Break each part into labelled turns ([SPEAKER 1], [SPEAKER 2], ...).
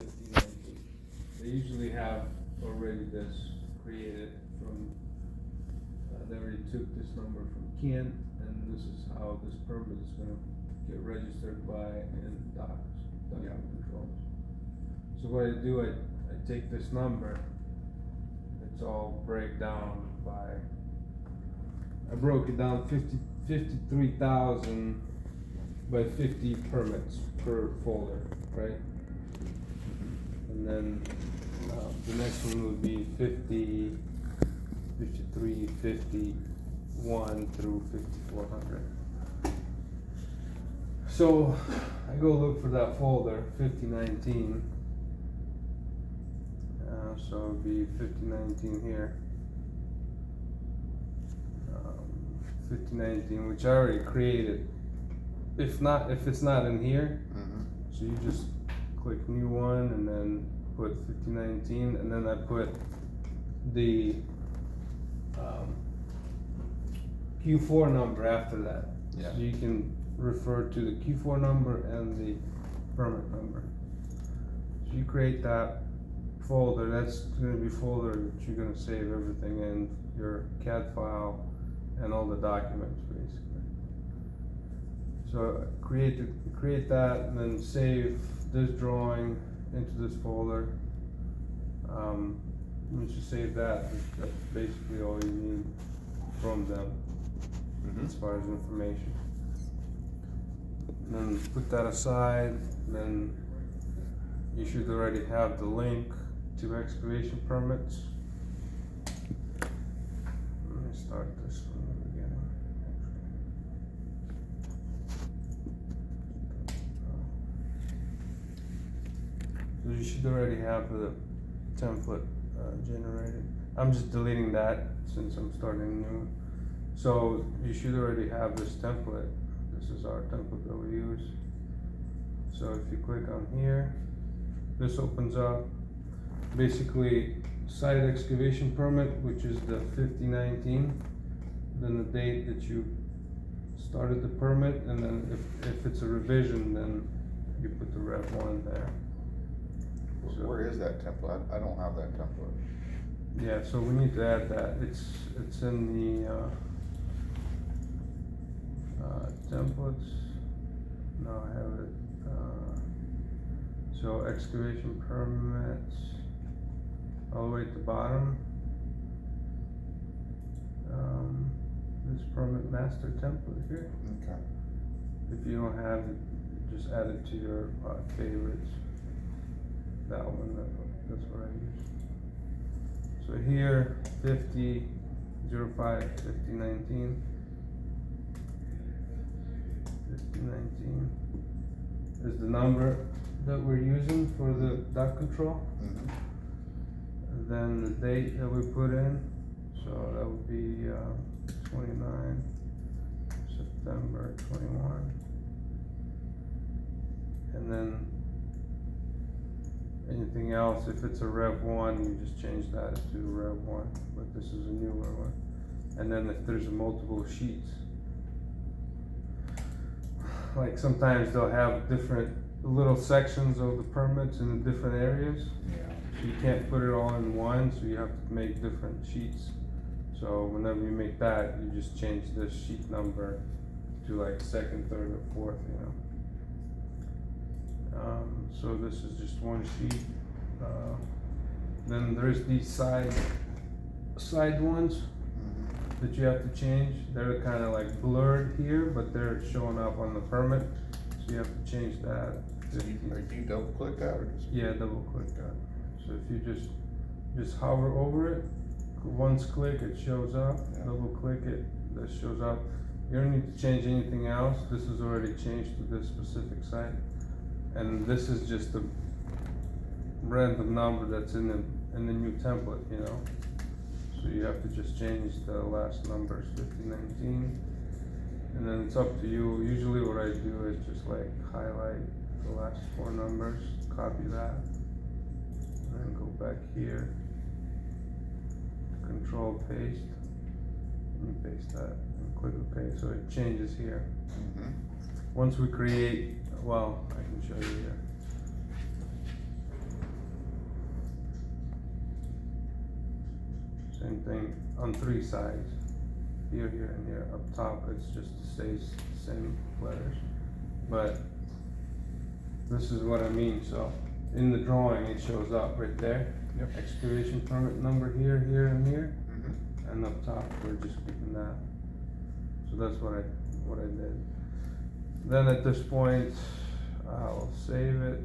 [SPEAKER 1] 5019. They usually have already this created from, they already took this number from Kent, and this is how this permit is gonna get registered by in document controls. So what I do, I take this number, it's all breakdown by, I broke it down 53,000 by 50 permits per folder, right? And then the next one would be 50, 53, 51 through 5400. So I go look for that folder, 5019. So it would be 5019 here. 5019, which I already created. If it's not in here, so you just click new one and then put 5019, and then I put the Q4 number after that.
[SPEAKER 2] Yeah.
[SPEAKER 1] So you can refer to the Q4 number and the permit number. So you create that folder, that's gonna be folder that you're gonna save everything in, your CAD file and all the documents basically. So create that and then save this drawing into this folder. Once you save that, that's basically all you need from them as far as information. And then put that aside, then you should already have the link to excavation permits. Let me start this from the beginning. So you should already have the template generated. I'm just deleting that since I'm starting new. So you should already have this template. This is our template that we use. So if you click on here, this opens up. Basically, site excavation permit, which is the 5019, then the date that you started the permit, and then if it's a revision, then you put the Rev 1 there. So,
[SPEAKER 2] where is that template? I don't have that template.
[SPEAKER 1] yeah, so we need to add that. It's in the templates. No, I have it. So excavation permits, all the way at the bottom. This permit master template here.
[SPEAKER 2] Okay.
[SPEAKER 1] If you don't have it, just add it to your favorites. That one, that's what I use. So here, 5005 5019. 5019 is the number that we're using for the dot control. And then the date that we put in, so that would be 29 September 21. And then anything else, if it's a Rev 1, you just change that to Rev 1, but this is a newer one. And then if there's multiple sheets, like sometimes they'll have different little sections of the permits in the different areas.
[SPEAKER 2] Yeah.
[SPEAKER 1] So you can't put it all in one, so you have to make different sheets. So whenever you make that, you just change the sheet number to like second, third, or fourth, you know. So this is just one sheet. Then there's these side ones that you have to change. They're kind of like blurred here, but they're showing up on the permit, so you have to change that.
[SPEAKER 2] Do you double click that or just?
[SPEAKER 1] Yeah, double click that. So if you just hover over it, once click, it shows up.
[SPEAKER 2] Yeah.
[SPEAKER 1] Double click it, that shows up. You don't need to change anything else. This is already changed to this specific site, and this is just a random number that's in the new template, you know. So you have to just change the last numbers, 5019, and then it's up to you. Usually what I do is just like highlight the last 4 numbers, copy that, and then go back here, control paste, and paste that, and click OK, so it changes here. Once we create, well, I can show you here. same thing on 3 sides. Here, here, and here. Up top, it's just stays the same letters. But this is what I mean, so in the drawing, it shows up right there.
[SPEAKER 2] Yep.
[SPEAKER 1] Excavation permit number here, here, and here,
[SPEAKER 2] Mhm.
[SPEAKER 1] and up top, we're just keeping that. So that's what I did. Then at this point, I'll save it,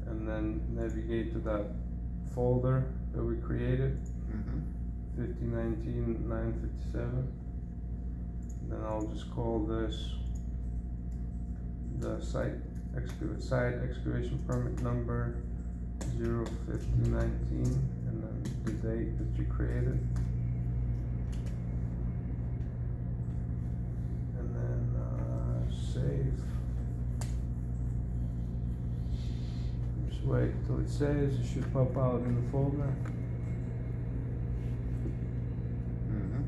[SPEAKER 1] and then navigate to that folder that we created,
[SPEAKER 2] Mhm.
[SPEAKER 1] 5019-957. Then I'll just call this the site excavation permit number 05019, and then the date that you created. And then, save. Just wait till it saves, it should pop out in the folder.
[SPEAKER 2] Mhm.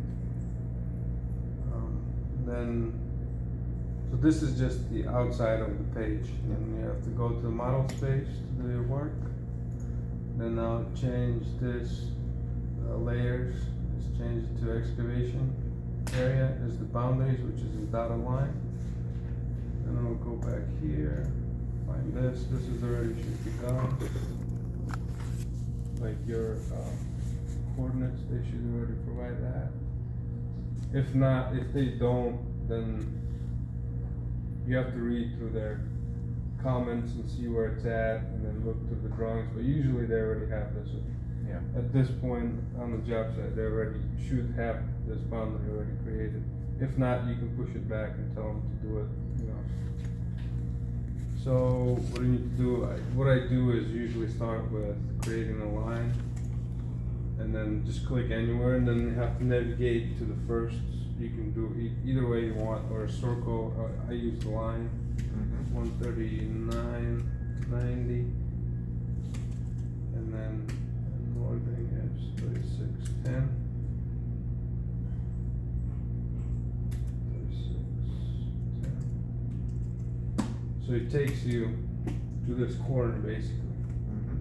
[SPEAKER 1] Then, so this is just the outside of the page, and you have to go to the model space to do your work. Then I'll change this, layers, just change it to excavation area is the boundaries, which is the dotted line. Then I'll go back here, find this is already should be gone. Like your, coordinates, they should already provide that. If not, if they don't, then you have to read through their comments and see where it's at, and then look through the drawings, but usually they already have this.
[SPEAKER 2] Yeah.
[SPEAKER 1] At this point on the job site, they already should have this boundary already created. If not, you can push it back and tell them to do it, you know. So what you need to do, what I do is usually start with creating a line, and then just click anywhere, and then you have to navigate to the first. You can do either way you want, or a circle. I use the line.
[SPEAKER 2] Mhm.
[SPEAKER 1] 139.90, and then northern edge 3610. 3610. So it takes you to this corner basically.
[SPEAKER 2] Mhm.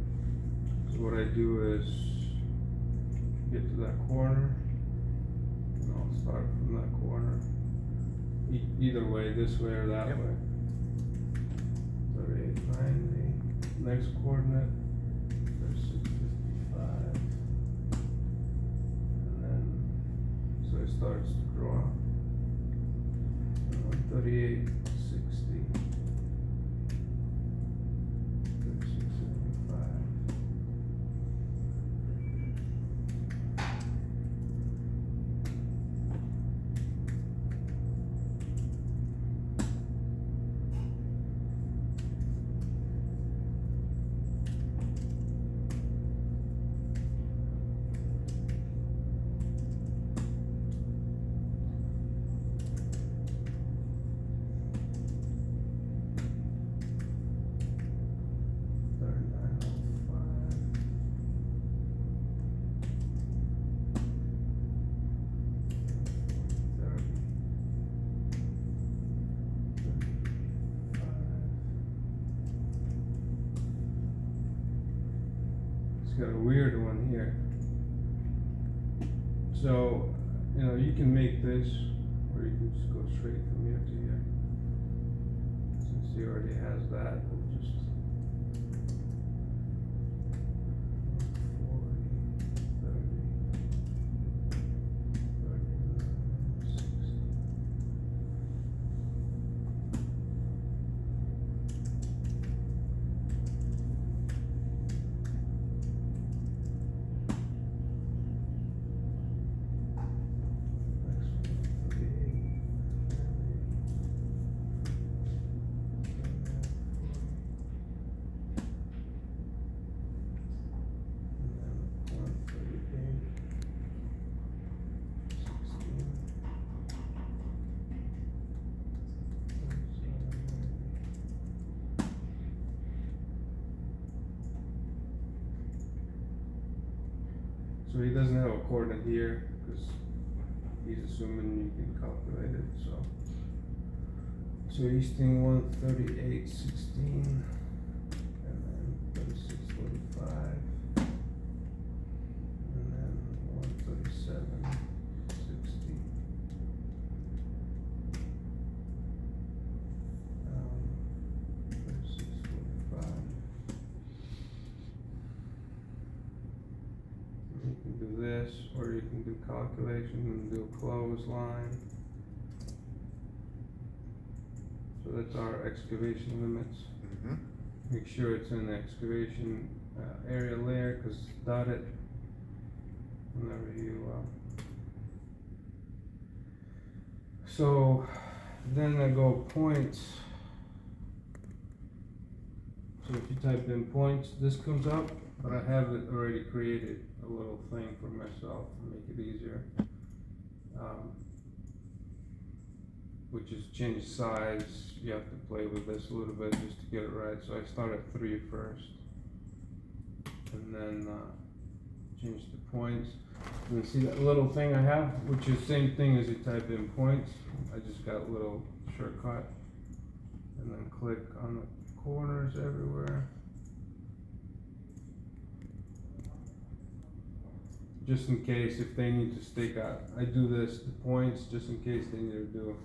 [SPEAKER 1] So what I do is get to that corner, and I'll start from that corner. Either way, this way or that
[SPEAKER 2] Yep.
[SPEAKER 1] way. 3890. Next coordinate, 3655. And then, so it starts to draw. 3860. 3675. Got a weird one here. So, you know, you can make this, or you can just go straight from here to here. Since he already has that, we'll just 40, 30, 39, 60. So he doesn't have a coordinate here, because he's assuming you can calculate it, so. So easting 138.16, and then 36.45, and then can do this, or you can do calculation and do a clothesline. So that's our excavation limits.
[SPEAKER 2] Mm-hmm.
[SPEAKER 1] Make sure it's in the excavation area layer, cause dot it whenever you, so then I go points. So if you type in points, this comes up, but I have it already created, a little thing for myself to make it easier. Which is change size, you have to play with this a little bit just to get it right, so I start at 3 first. And then, change the points, and then see that little thing I have, which is same thing as you type in points, I just got a little shortcut. And then click on the corners everywhere. Just in case if they need to stake out, I do this, the points, just in case they need to do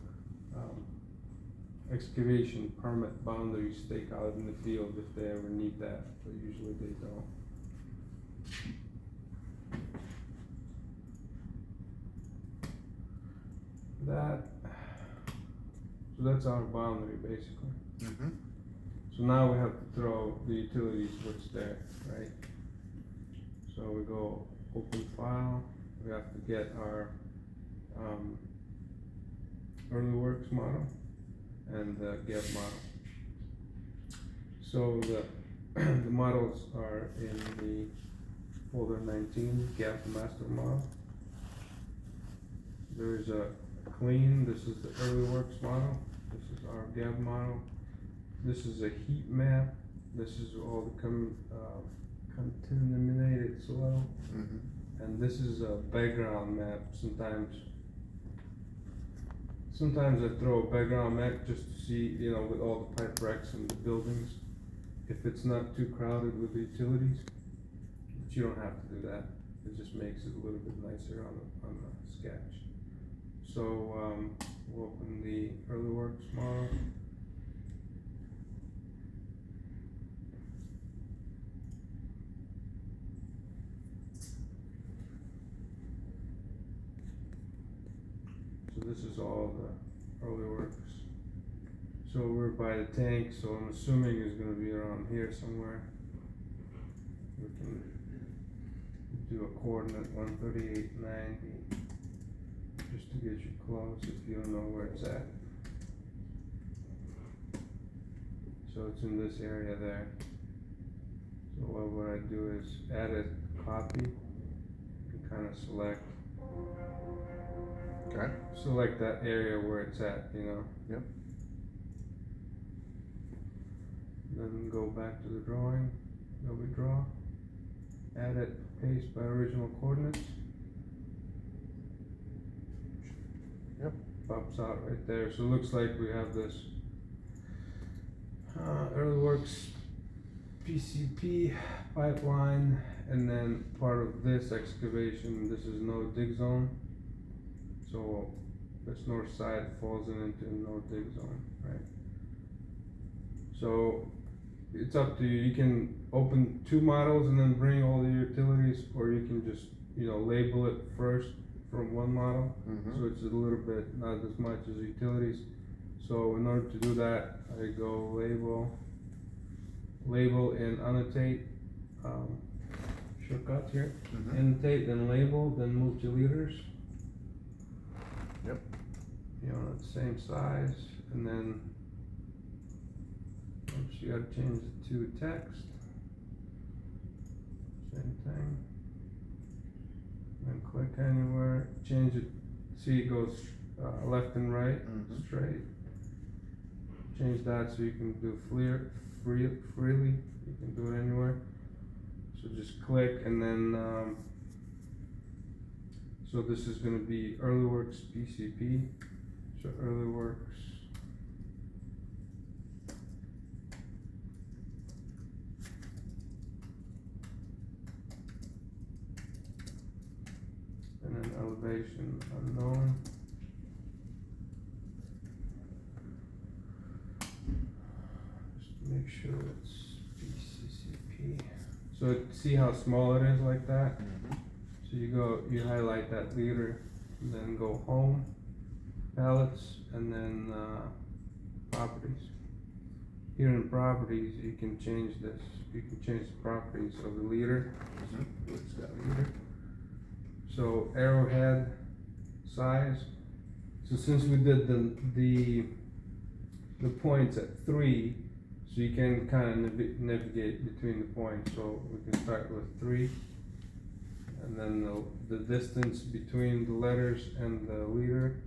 [SPEAKER 1] excavation permit boundary stake out in the field if they ever need that, but usually they don't. So that's our boundary basically.
[SPEAKER 2] Mm-hmm.
[SPEAKER 1] So now we have to throw the utilities what's there, right? So we go open file, we have to get our early works model and the gap model. So the models are in the folder 19, gap master model. There's a clean, this is the early works model, this is our gap model. This is a heat map, this is all the contaminated soil.
[SPEAKER 2] Mm-hmm.
[SPEAKER 1] And this is a background map. Sometimes I throw a background map just to see, you know, with all the pipe racks and the buildings, if it's not too crowded with the utilities. But you don't have to do that. It just makes it a little bit nicer on the sketch. So we'll open the early works model. So this is all the early works. So we're by the tank, so I'm assuming it's gonna be around here somewhere. We can do a coordinate 138.90, just to get you close if you don't know where it's at. So it's in this area there. So what I do is add a copy and kind of select that area where it's at, you know.
[SPEAKER 2] Yep.
[SPEAKER 1] Then go back to the drawing that we draw, add it, paste by original coordinates.
[SPEAKER 2] Yep.
[SPEAKER 1] Pops out right there, so it looks like we have this early works PCP pipeline, and then part of this excavation, this is no dig zone. So this north side falls into no dig zone, right? So it's up to you. You can open 2 models and then bring all the utilities, or you can just, you know, label it first from one model.
[SPEAKER 2] Mm-hmm.
[SPEAKER 1] So it's a little bit, not as much as utilities. So in order to do that, I go label and annotate, shortcut here.
[SPEAKER 2] Mm-hmm.
[SPEAKER 1] Annotate, then label, then move to liters.
[SPEAKER 2] Yep.
[SPEAKER 1] You know, the same size, and then oops, you gotta change it to text. Same thing. Then click anywhere, change it, see it goes left and right,
[SPEAKER 2] Mm-hmm.
[SPEAKER 1] straight. Change that so you can do freely, you can do it anywhere. So just click, and then so this is gonna be early works PCP. So early works. And then elevation unknown. Just make sure it's PCCP. So see how small it is like that?
[SPEAKER 2] Mm-hmm.
[SPEAKER 1] So you highlight that leader, and then go home, pallets, and then, properties. Here in properties, you can change this, you can change the properties of the leader. It's got leader. So arrowhead size, so since we did the points at 3, so you can kinda navigate between the points, so we can start with 3. And then the distance between the letters and the leader,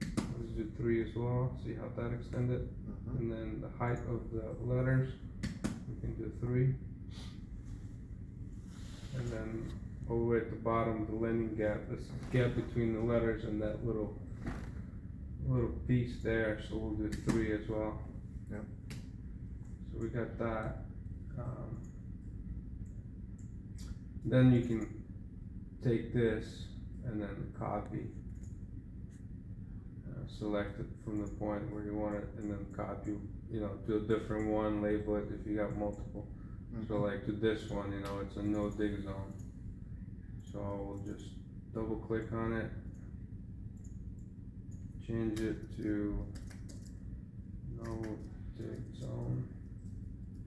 [SPEAKER 1] let's do 3 as well, see how that extended. And then the height of the letters, we can do 3. And then all the way at the bottom, the lining gap, this gap between the letters and that little piece there, so we'll do 3 as well.
[SPEAKER 2] Yep.
[SPEAKER 1] So we got that. Then you can take this and then copy. Select it from the point where you want it, and then copy, to a different one, label it if you got multiple. So like to this one, it's a no dig zone. So we'll just double click on it, change it to no dig zone,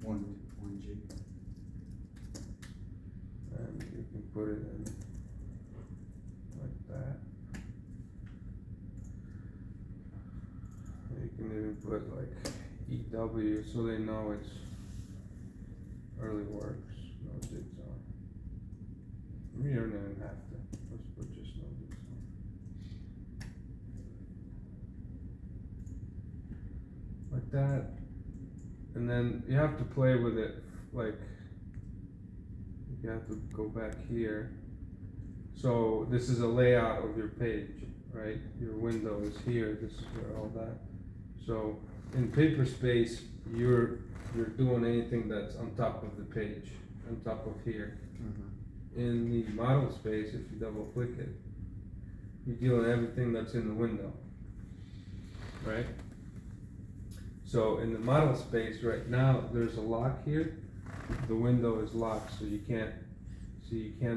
[SPEAKER 3] 1G.
[SPEAKER 1] and you can put it in like that. You can even put like EW so they know it's early works, no dig zone. You don't even have to, let's put just no dig zone. Like that, and then you have to play with it, like, you have to go back here. So this is a layout of your page, right? Your window is here, this is where all that. So in paper space, you're doing anything that's on top of the page, on top of here. In the model space, if you double click it, you're dealing everything that's in the window, right? So in the model space right now, there's a lock here. The window is locked, so you can't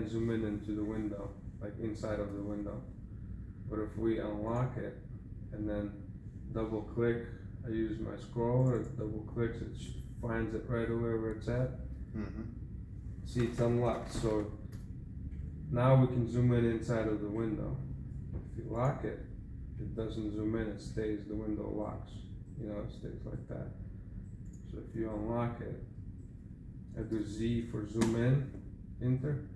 [SPEAKER 1] zoom in into the window, like inside of the window. But if we unlock it and then double click, I use my scroller, it double clicks, it finds it right away where it's at. See, it's unlocked, so now we can zoom in inside of the window. If you lock it, it doesn't zoom in, it stays, the window locks, it stays like that. So if you unlock it, I do Z for zoom in, enter,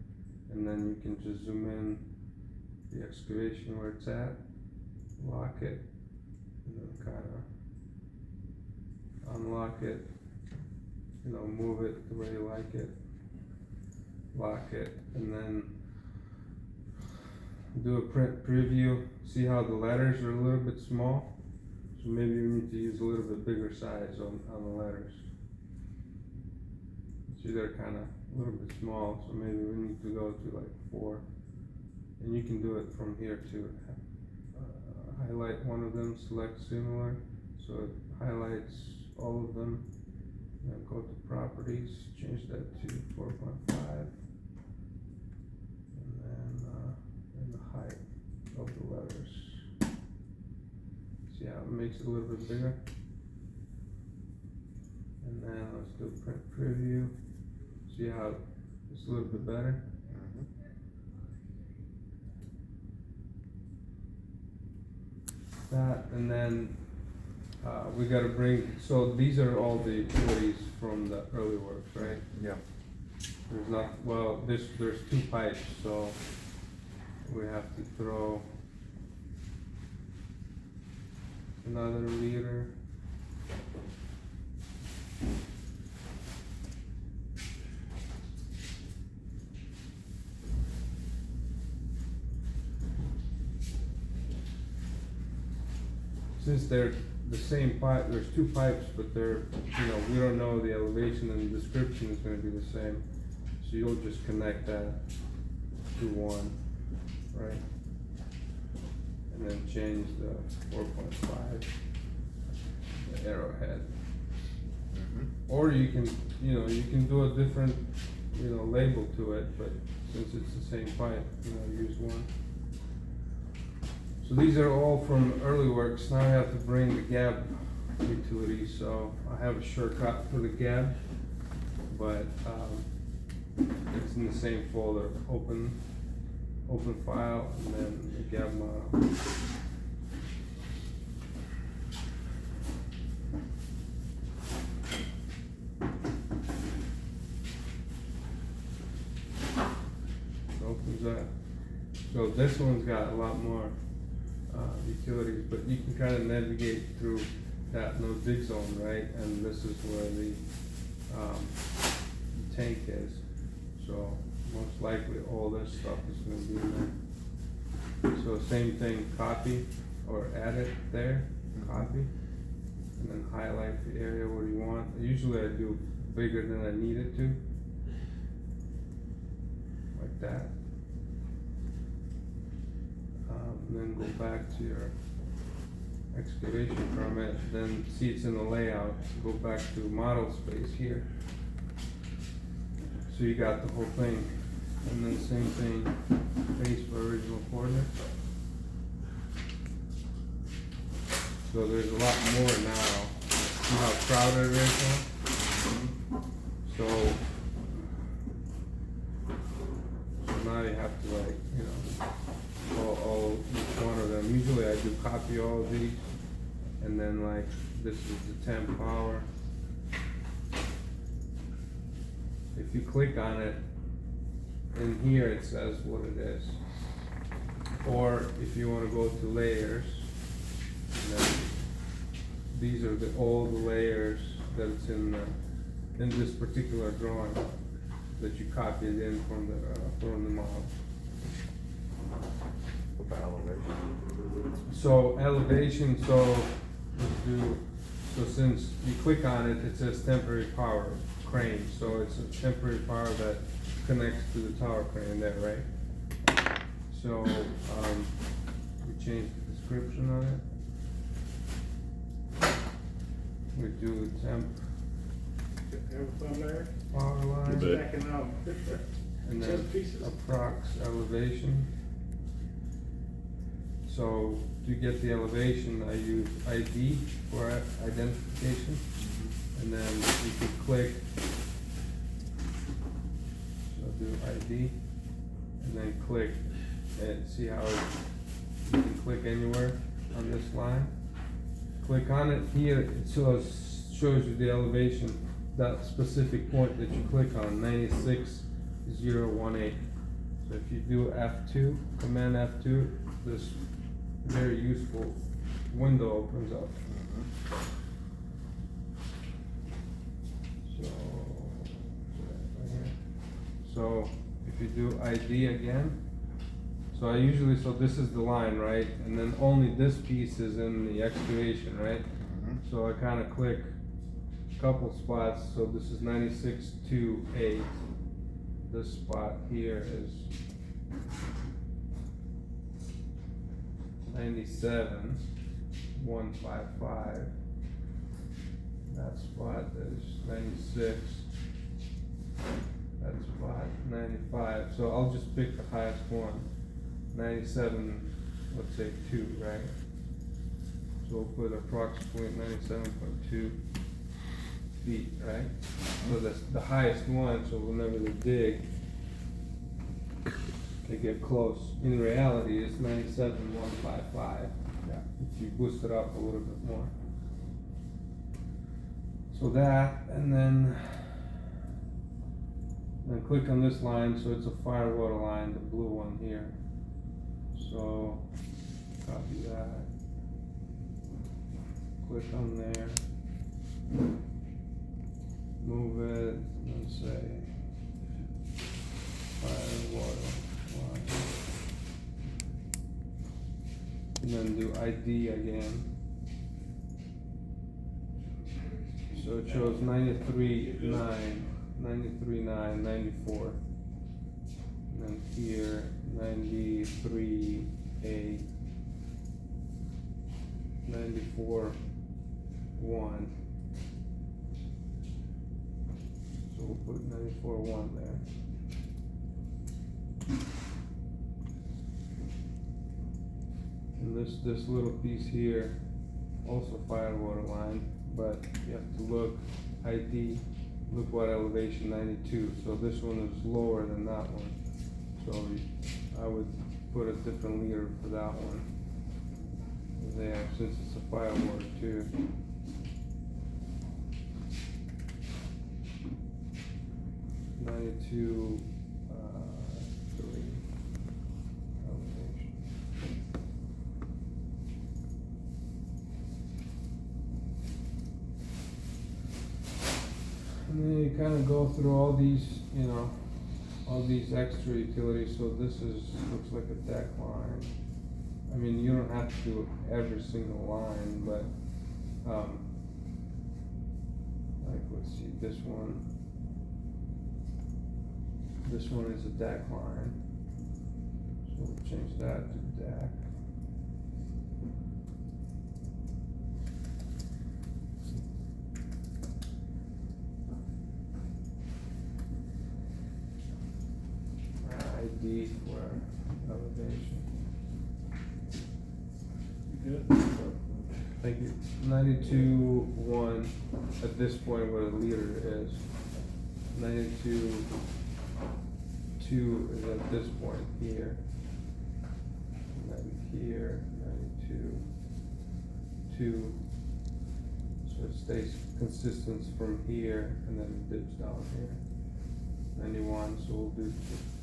[SPEAKER 1] and then you can just zoom in the excavation where it's at, lock it, and then kinda unlock it, move it the way you like it, lock it, and then do a print preview, see how the letters are a little bit small, so maybe we need to use a little bit bigger size on the letters. See, they're kinda a little bit small, so maybe we need to go to like 4, and you can do it from here too. Highlight one of them, select similar, so it highlights all of them, then go to properties, change that to 4.5, and then the height of the letters. See how it makes it a little bit bigger? And then let's do print preview, see how it's a little bit better? That, and then we gotta bring, so these are all the goodies from the early works, right?
[SPEAKER 2] Yeah.
[SPEAKER 1] There's not, well, there's 2 pipes, so we have to throw another leader. Since they're the same pipe, there's 2 pipes, but they're, we don't know the elevation, and the description is gonna be the same. So you'll just connect that to 1, right? And then change the 4.5, the arrowhead. Or you can, you can do a different label to it, but since it's the same pipe, use one. So these are all from early works. Now I have to bring the gab utilities, so I have a shortcut for the gab, but it's in the same folder, open file, and then the gab model. Opens up. So this one's got a lot more utilities, but you can kind of navigate through that no dig zone, right? And this is where the tank is. So most likely all this stuff is going to be in there. So same thing, copy or add it there, copy, and then highlight the area where you want. Usually I do bigger than I need it to, like that. And then go back to your excavation permit, then see it's in the layout, go back to model space here. So you got the whole thing, and then same thing, base for original coordinates. So there's a lot more now. See how crowded it is now? So now you have to all each one of them. Usually I do copy all of these, and then this is the temp power. If you click on it, in here it says what it is. Or if you want to go to layers, and then these are all the layers that's in this particular drawing that you copied in from the model.
[SPEAKER 2] With the elevation.
[SPEAKER 1] So elevation, so since you click on it, it says temporary power crane. So it's a temporary power that connects to the tower crane there, right? So we change the description on it. We do temp power line,
[SPEAKER 4] Stacking up.
[SPEAKER 1] and
[SPEAKER 4] Chess
[SPEAKER 1] then
[SPEAKER 4] pieces.
[SPEAKER 1] approx elevation. So to get the elevation, I use ID for identification, and then you can click. So do ID, and then click, and see how you can click anywhere on this line. Click on it here, it shows you the elevation, that specific point that you click on, 96,018. So if you do F2, Command F2, this very useful window opens up. So if you do ID again, so this is the line, right? And then only this piece is in the excavation, right? So I kind of click a couple spots, so this is 96,208. This spot here is 97,155. That spot is 96. That spot 95. So I'll just pick the highest one. 97, let's say 2, right? So we'll put approximately 97.2 feet, right? So that's the highest one, so whenever they dig, they get close. In reality, it's 97,155.
[SPEAKER 2] Yeah.
[SPEAKER 1] If you boost it up a little bit more. So that, and then click on this line, so it's a fire water line, the blue one here. So copy that. Click on there. Move it, and say fire water line. And then do ID again. So it shows 93.9, 93.9, 94. And then here, 93.8, 94.1. So we'll put 94.1 there. this little piece here, also fire water line, but you have to look, ID, look what elevation 92, so this one is lower than that one. So I would put a different leader for that one there, since it's a fire water too. Ninety-two, 3 elevation. And then you kind of go through all these, you know, all these extra utilities. So this looks like a deck line. I mean, you don't have to do every single line, but like, let's see, this one is a deck line, so we'll change that to deck. ID for elevation.
[SPEAKER 2] Good.
[SPEAKER 1] Thank you. 92.1 at this point where the leader is. 92.2 is at this point here. 90 here, 92.2. So it stays consistent from here and then it dips down here. 91, so we'll do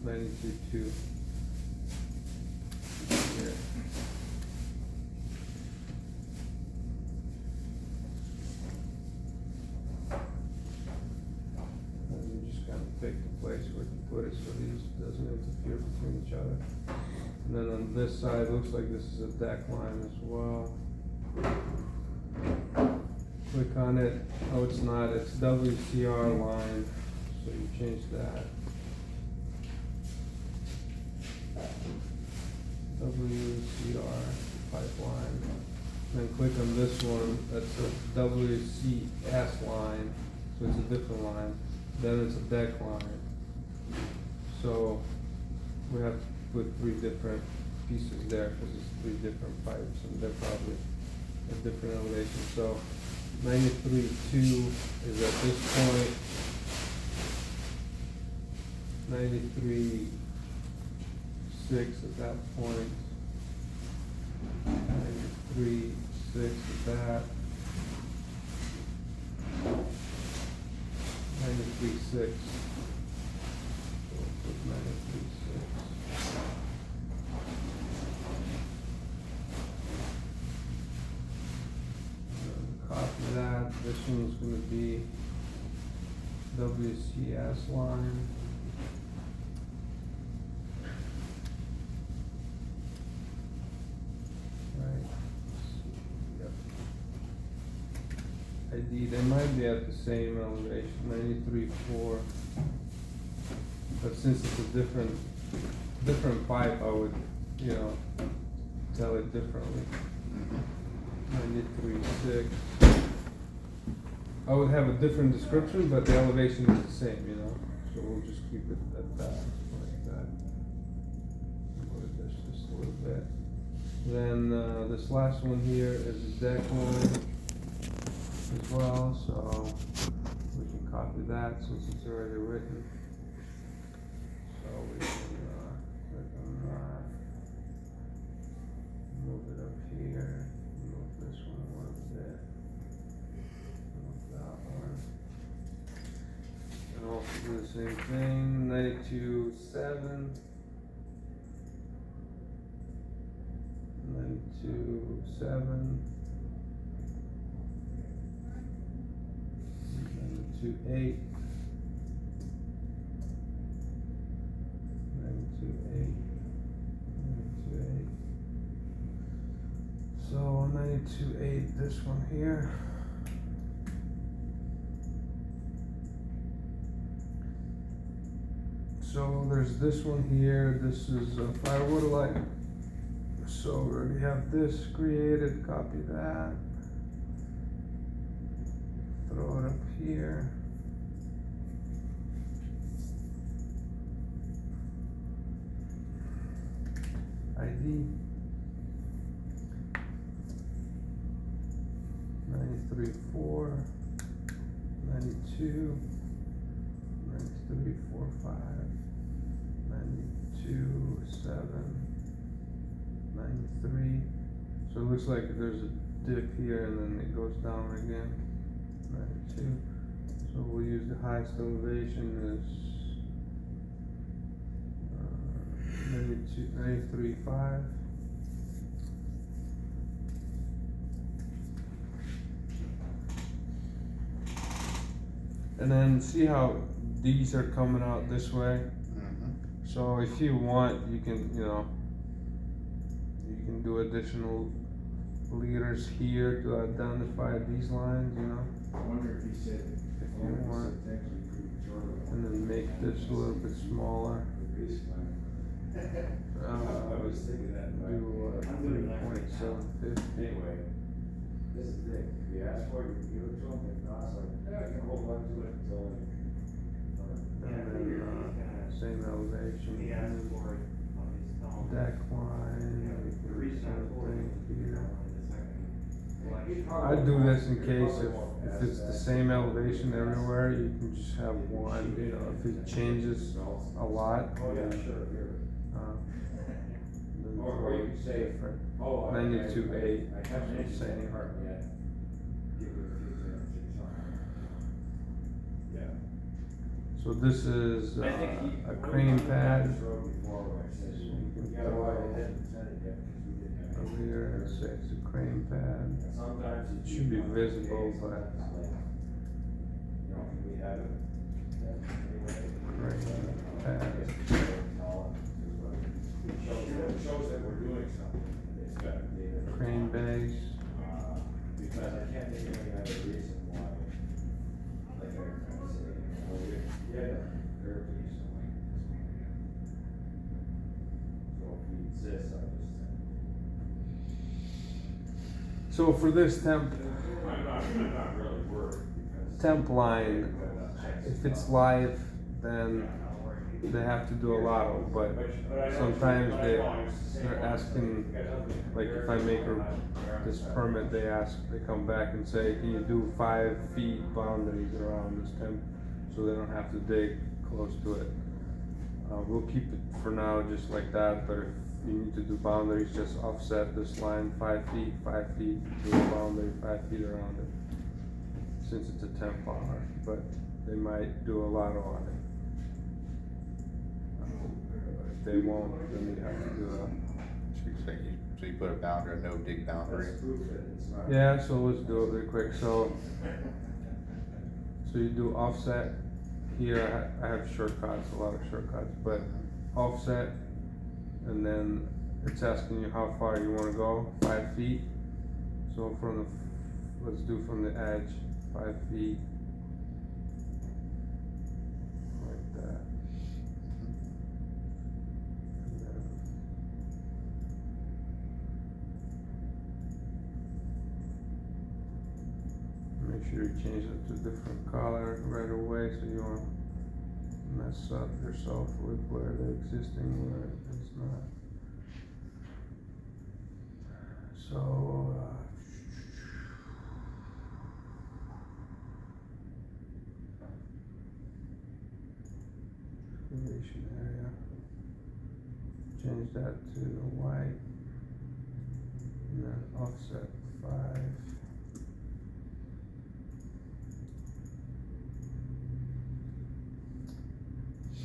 [SPEAKER 1] 92.2 here. Pick the place where to put it so these doesn't interfere between each other. And then on this side, looks like this is a deck line as well. Click on it. Oh, it's not. It's WCR line. So you change that. WCR pipeline. Then click on this one. That's a WCS line. So it's a different line. Then it's a deck line. So we have to put 3 different pieces there because it's 3 different pipes and they're probably at different elevations. So 93.2 is at this point. 93.6 at that point. 93.6 at that. 93.6. So we'll put 93.6. Copy that. This one's going to be WCS line. Right. Yep. ID, they might be at the same elevation, 93.4. But since it's a different pipe, I would, you know, tell it differently. 93.6. I would have a different description, but the elevation is the same, you know. So we'll just keep it at that, like that. Lower this just a little bit. Then this last one here is a deck line as well, so we can copy that since it's already written. So we can click on that, move it up here, move this one a little bit, move that one, and also do the same thing, 92.7, 92.7, 92.8, 92.8, 92.8. So 92.8, this one here. So there's this one here. This is a firewood light. So we already have this created. Copy that. Throw it up here. ID. 93.4, 92, 93.45, 92.7, 93. So it looks like there's a dip here and then it goes down again. 92. So we'll use the highest elevation as 93.5. And then see how these are coming out this way. So if you want, you can, you know, you can do additional leaders here to identify these lines, you know,
[SPEAKER 3] I wonder if he said,
[SPEAKER 1] if you want, and then make this a little bit smaller.
[SPEAKER 2] I was thinking that, but
[SPEAKER 1] Do
[SPEAKER 2] I'm doing that right now.
[SPEAKER 1] 3.750.
[SPEAKER 2] Anyway, this is the thing, if you ask for it, you give it to them, if not, it's like, yeah, I can hold on to it until.
[SPEAKER 1] And then, same elevation.
[SPEAKER 4] He asked for it on his phone.
[SPEAKER 1] Deck line,
[SPEAKER 4] The reason I told him
[SPEAKER 1] everything here.
[SPEAKER 4] I
[SPEAKER 1] I do this in case if it's the same elevation everywhere, you can just have one, you know, if it changes a lot.
[SPEAKER 2] Oh, yeah, sure, here.
[SPEAKER 1] Then
[SPEAKER 2] Or you can say,
[SPEAKER 1] different.
[SPEAKER 2] oh,
[SPEAKER 1] 92.8,
[SPEAKER 2] I haven't
[SPEAKER 1] so
[SPEAKER 2] seen
[SPEAKER 1] same.
[SPEAKER 2] any part yet. Give it a few things, yeah.
[SPEAKER 1] So this is
[SPEAKER 2] I think he-
[SPEAKER 1] a crane pad,
[SPEAKER 2] This road before where it says,
[SPEAKER 1] you can
[SPEAKER 2] you gotta go
[SPEAKER 1] throw
[SPEAKER 2] ahead and send it yet, because we didn't have.
[SPEAKER 1] over
[SPEAKER 2] any.
[SPEAKER 1] here, it says a crane pad.
[SPEAKER 2] Sometimes
[SPEAKER 1] It should be visible, but-
[SPEAKER 2] You know, we have it.
[SPEAKER 1] Crane pad.
[SPEAKER 2] Shows that we're doing something, it's got data.
[SPEAKER 1] Crane base,
[SPEAKER 2] Because I can't think of any other reason why, like I was saying, well, yeah, there are these, so like, so if he insists, I'll just send
[SPEAKER 1] so for this temp,
[SPEAKER 2] it. I'm not really worried, because.
[SPEAKER 1] temp line, if it's live, then they have to do a lot of, but sometimes they're asking, like if I make this permit, they come back and say, can you do 5 feet boundaries around this temp, so they don't have to dig close to it. We'll keep it for now just like that, but if you need to do boundaries, just offset this line 5 feet, 5 feet, do a boundary 5 feet around it, since it's a temp bar, but they might do a lot on it. If they won't, then you have to do
[SPEAKER 5] So you put a boundary, no dig boundary.
[SPEAKER 2] That's proof that it's not.
[SPEAKER 1] yeah, so let's do it real quick, so you do offset, here I have shortcuts, a lot of shortcuts, but offset, and then it's asking you how far you wanna go, 5 feet. So from the, let's do from the edge, 5 feet. Like that. And then make sure you change it to a different color right away, so you won't mess up yourself with where the existing, where it's not. So, excavation area, change that to white, and then offset 5.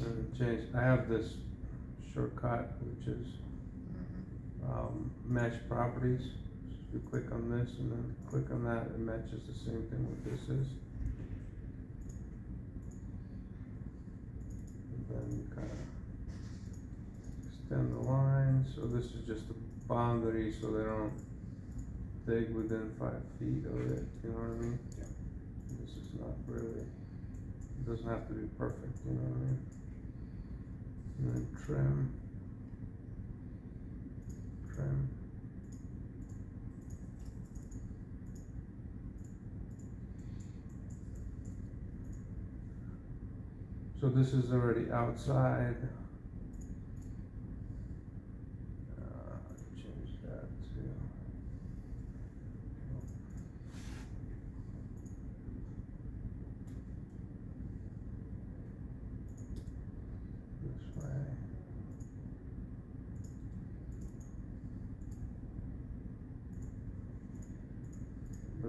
[SPEAKER 1] And change, I have this shortcut, which is match properties. So you click on this and then click on that, it matches the same thing what this is. And then you kind of extend the line, so this is just a boundary, so they don't dig within 5 feet of it, you know what I mean?
[SPEAKER 5] Yeah.
[SPEAKER 1] This is not really, it doesn't have to be perfect, you know what I mean? And then trim. So this is already outside. Change that to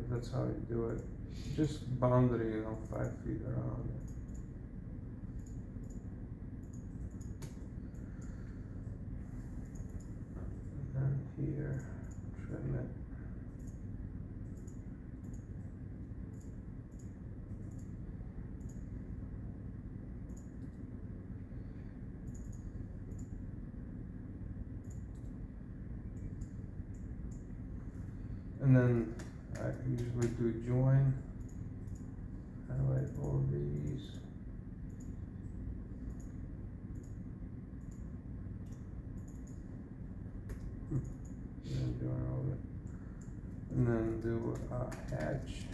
[SPEAKER 1] but that's how you do it. Just boundary, 5 feet around it. And then here, trim it. And then I usually do join, highlight all these. And then join all of it. And then do a hatch.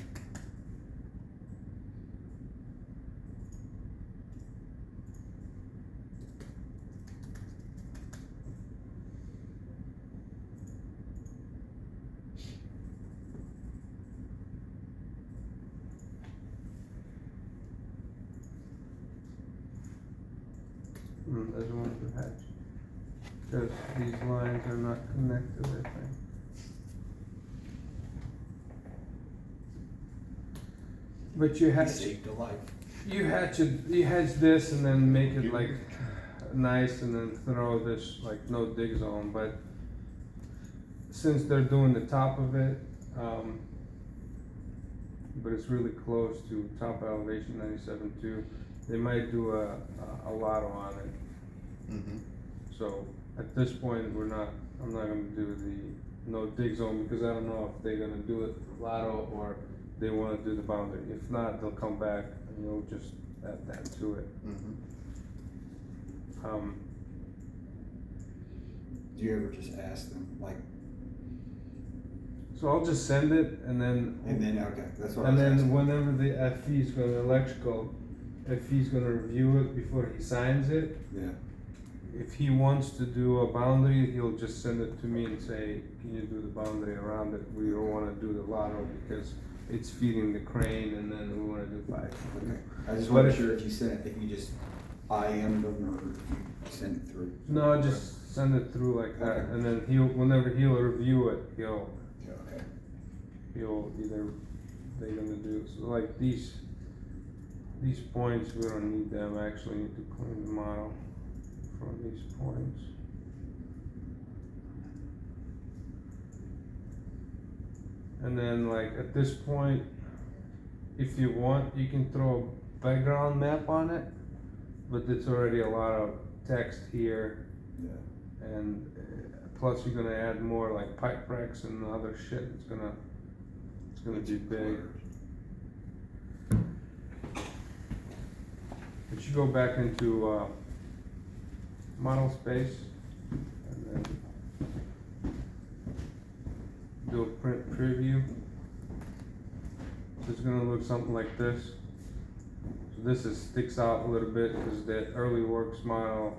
[SPEAKER 1] There's one for hatch. Because these lines are not connected, I think. But you hatch,
[SPEAKER 3] Saved a life.
[SPEAKER 1] you hatch this and then make it like nice and then throw this like no dig zone, but since they're doing the top of it, but it's really close to top elevation 97.2, they might do a lotto on it.
[SPEAKER 5] Mm-hmm.
[SPEAKER 1] So at this point, I'm not gonna do the no dig zone because I don't know if they're gonna do it lotto or they wanna do the boundary. If not, they'll come back and you'll just add that to it.
[SPEAKER 5] Mm-hmm.
[SPEAKER 3] Do you ever just ask them, like,
[SPEAKER 1] So I'll just send it and then.
[SPEAKER 3] okay, that's what I
[SPEAKER 1] And
[SPEAKER 3] was
[SPEAKER 1] then
[SPEAKER 3] asking.
[SPEAKER 1] whenever the FE is gonna electrical, if he's gonna review it before he signs it,
[SPEAKER 3] Yeah,
[SPEAKER 1] if he wants to do a boundary, he'll just send it to me and say, can you do the boundary around it? We don't wanna do the lotto because it's feeding the crane and then we wanna do 5.
[SPEAKER 3] okay. I just
[SPEAKER 1] But
[SPEAKER 3] wasn't
[SPEAKER 1] if-
[SPEAKER 3] sure if you sent, if you just IM'd them or if you sent it through.
[SPEAKER 1] No, just send it through like that,
[SPEAKER 3] Okay.
[SPEAKER 1] and then whenever he'll review it, he'll
[SPEAKER 3] Yeah, okay.
[SPEAKER 1] either, they're gonna do, so like these points, we don't need them, I actually need to clean the model from these points. And then like at this point, if you want, you can throw a background map on it, but it's already a lot of text here.
[SPEAKER 3] Yeah.
[SPEAKER 1] And plus you're gonna add more like pipe racks and other shit, it's gonna be big. But you go back into, model space, and then do a print preview. So it's gonna look something like this. So this sticks out a little bit, because the early works model,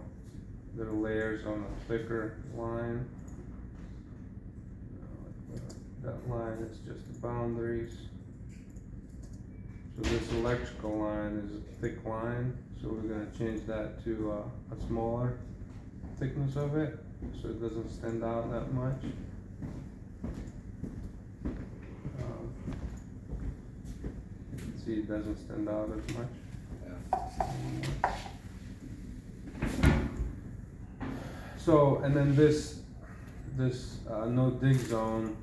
[SPEAKER 1] there are layers on a thicker line. That line is just the boundaries. So this electrical line is a thick line, so we're gonna change that to a smaller thickness of it, so it doesn't stand out that much. See, it doesn't stand out as much.
[SPEAKER 3] Yeah.
[SPEAKER 1] So, and then this no dig zone,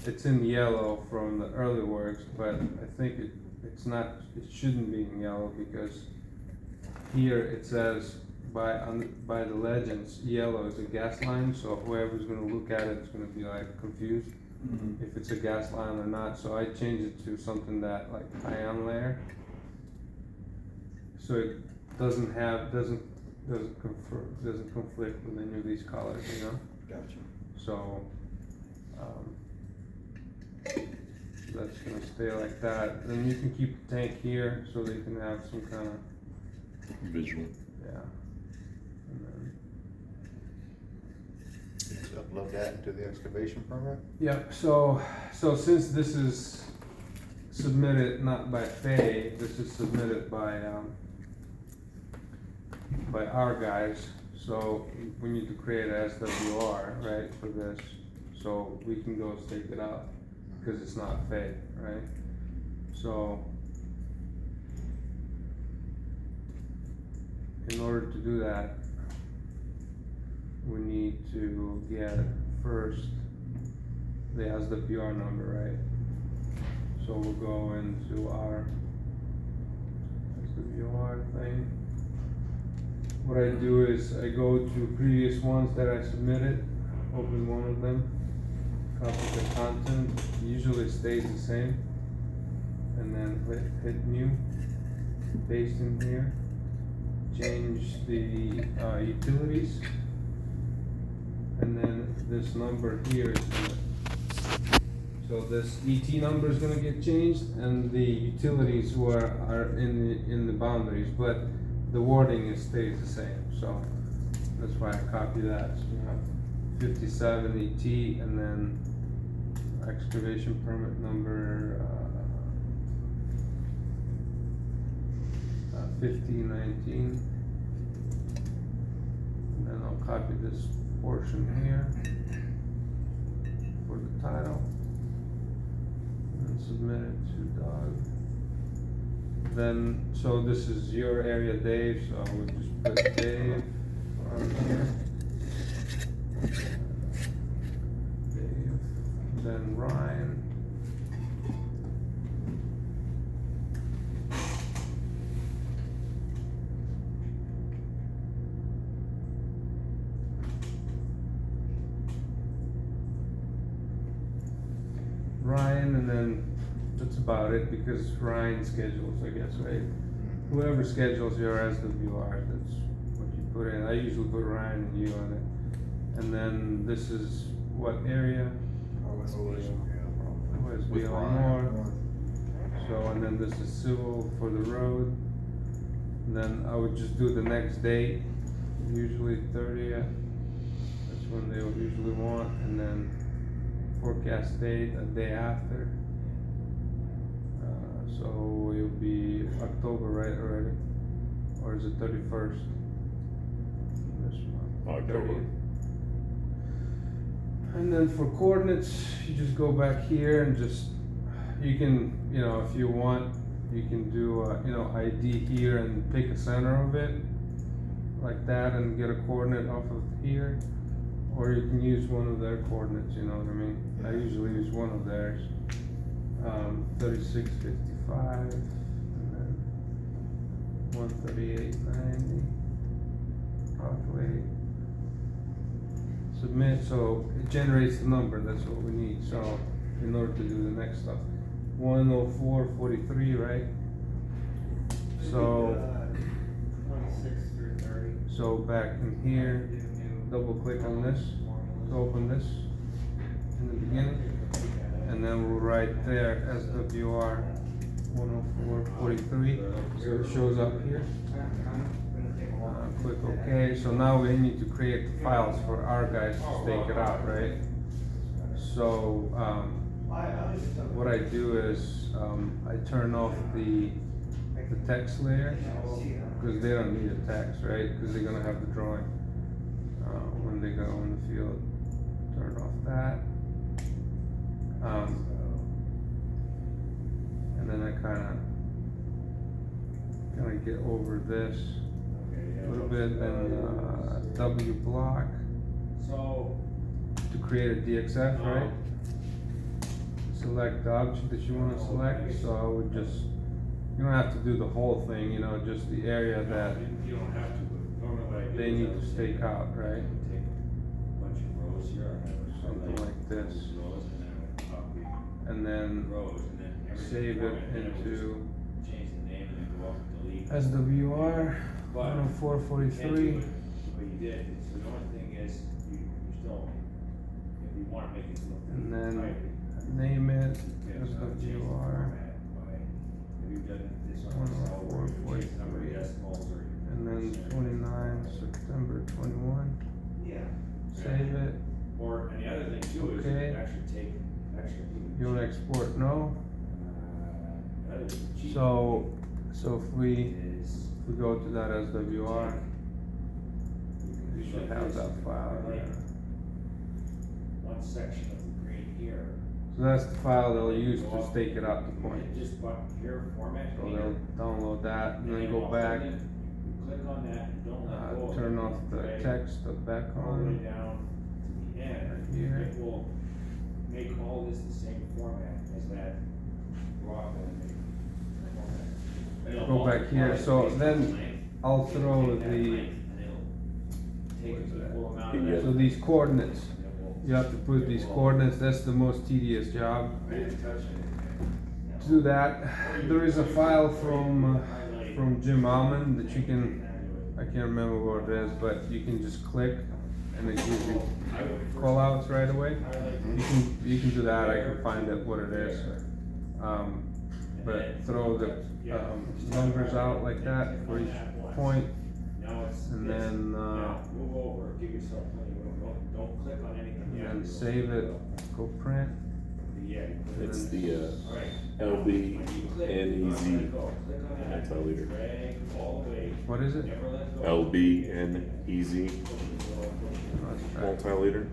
[SPEAKER 1] it's in yellow from the early works, but I think it shouldn't be in yellow, because here it says by the legends, yellow is a gas line, so whoever's gonna look at it is gonna be like confused
[SPEAKER 3] Mm-hmm.
[SPEAKER 1] if it's a gas line or not, so I changed it to something that like ion layer. So it doesn't conflict with any of these colors, you know?
[SPEAKER 3] Gotcha.
[SPEAKER 1] So, that's gonna stay like that. Then you can keep the tank here so they can have some kind of,
[SPEAKER 5] Visual.
[SPEAKER 1] yeah. And then,
[SPEAKER 5] So upload that into the excavation permit?
[SPEAKER 1] yeah, so since this is submitted not by Fay, this is submitted by our guys, so we need to create a SWR, right, for this, so we can go stake it out. because it's not fed, right? So, in order to do that, we need to get first the SWR number, right? So we'll go into our SWR thing. What I do is I go to previous ones that I submitted, open one of them, copy the content, usually stays the same, and then hit new, paste in here, change the utilities, and then this number here is gonna, so this ET number is gonna get changed, and the utilities are in the boundaries, but the wording stays the same, so that's why I copy that. So you have 57 ET, and then excavation permit number 1519. And then I'll copy this portion here for the title, and submit it to Doug. Then, so this is your area, Dave, so I would just put Dave on here. Dave, then Ryan. Ryan, and then that's about it, because Ryan schedules, I guess, right? Whoever schedules your SWR, that's what you put in. I usually put Ryan and you on it. And then this is what area? OSBL North. So, and then this is civil for the road. And then I would just do the next date, usually 30th. That's when they would usually want, and then forecast date a day after. So it'll be October, right, already? Or is it 31st? This month.
[SPEAKER 6] October.
[SPEAKER 1] 30th. And then for coordinates, you just go back here and just, you can, you know, if you want, you can do, you know, ID here and pick a center of it, like that, and get a coordinate off of here. Or you can use one of their coordinates, you know what I mean? I usually use one of theirs. 3655, and then 13890. Calculate. Submit, so it generates the number, that's what we need, so in order to do the next stuff. 10443, right? So,
[SPEAKER 4] 26 through 30.
[SPEAKER 1] so back in here, double click on this to open this in the beginning, and then we'll write there SWR 10443, so it shows up here. Click OK. So now we need to create the files for our guys to stake it out, right? So what I do is I turn off the text layer, because they don't need a text, right? Because they're gonna have the drawing when they go in the field. Turn off that. And then I kind of get over this a little bit, then W block
[SPEAKER 2] So,
[SPEAKER 1] to create a DXF, right? Select the object that you want to select, so I would just, you don't have to do the whole thing, you know, just the area that
[SPEAKER 2] you don't have to, but normally what I do
[SPEAKER 1] they
[SPEAKER 2] is
[SPEAKER 1] need
[SPEAKER 2] I
[SPEAKER 1] to
[SPEAKER 2] would
[SPEAKER 1] stake out, right?
[SPEAKER 2] take a bunch of rows here, I would
[SPEAKER 1] Something like this.
[SPEAKER 2] rows, and then I would copy
[SPEAKER 1] And then
[SPEAKER 2] rows, and then every
[SPEAKER 1] save it
[SPEAKER 2] format, and I would
[SPEAKER 1] into
[SPEAKER 2] just change the name and then go up and delete.
[SPEAKER 1] SWR
[SPEAKER 2] But you can't do
[SPEAKER 1] 10443.
[SPEAKER 2] it what you did, so the only thing is, you still, if you wanna make it look.
[SPEAKER 1] And then
[SPEAKER 2] tidy,
[SPEAKER 1] name it
[SPEAKER 2] you have to change the
[SPEAKER 1] SWR.
[SPEAKER 2] format by- Have you done this on Excel where you change the number of
[SPEAKER 1] 10443.
[SPEAKER 2] decimals or?
[SPEAKER 1] And then 29 September 21.
[SPEAKER 4] Yeah.
[SPEAKER 1] Save it.
[SPEAKER 2] Or, and the other thing too is you
[SPEAKER 1] Okay.
[SPEAKER 2] can actually take, actually.
[SPEAKER 1] You want to export? No.
[SPEAKER 2] Another cheat
[SPEAKER 1] So if we
[SPEAKER 2] is.
[SPEAKER 1] go to that SWR, you should have that file
[SPEAKER 2] Like,
[SPEAKER 1] there.
[SPEAKER 2] one section of the green here,
[SPEAKER 1] So that's the file they'll use to stake it out to point.
[SPEAKER 2] Just but here, format
[SPEAKER 1] So
[SPEAKER 2] cleaner.
[SPEAKER 1] they'll download that and then go
[SPEAKER 2] all of a
[SPEAKER 1] back,
[SPEAKER 2] sudden, you click on that, and don't let go of it.
[SPEAKER 1] turn off the
[SPEAKER 2] Drag
[SPEAKER 1] text of back
[SPEAKER 2] all the way
[SPEAKER 1] on.
[SPEAKER 2] down to the end.
[SPEAKER 1] Right here.
[SPEAKER 2] It will make all this the same format as that rock and
[SPEAKER 1] Go back here, so then I'll throw the, so these coordinates, you have to put these coordinates, that's the most tedious job.
[SPEAKER 2] I didn't touch it.
[SPEAKER 1] To do that, there is a file from Jim Alman that you can, I can't remember what it is, but you can just click and it gives you call outs right away. You can do that, I can find out what it is. But throw the numbers out like that for each point,
[SPEAKER 2] Now it's.
[SPEAKER 1] and then
[SPEAKER 2] Now, move over, give yourself plenty of room, don't click on anything
[SPEAKER 1] and
[SPEAKER 2] yet.
[SPEAKER 1] then save it, go print.
[SPEAKER 2] Yeah. you put it
[SPEAKER 6] It's
[SPEAKER 2] in.
[SPEAKER 6] the
[SPEAKER 2] Alright.
[SPEAKER 6] LB
[SPEAKER 2] When you click,
[SPEAKER 6] and
[SPEAKER 2] not
[SPEAKER 6] EZ
[SPEAKER 2] let go. Click on that,
[SPEAKER 6] multi-liter.
[SPEAKER 2] drag all the way,
[SPEAKER 1] What is it?
[SPEAKER 2] never let go.
[SPEAKER 6] LB and EZ
[SPEAKER 1] Let's try.
[SPEAKER 6] multi-liter.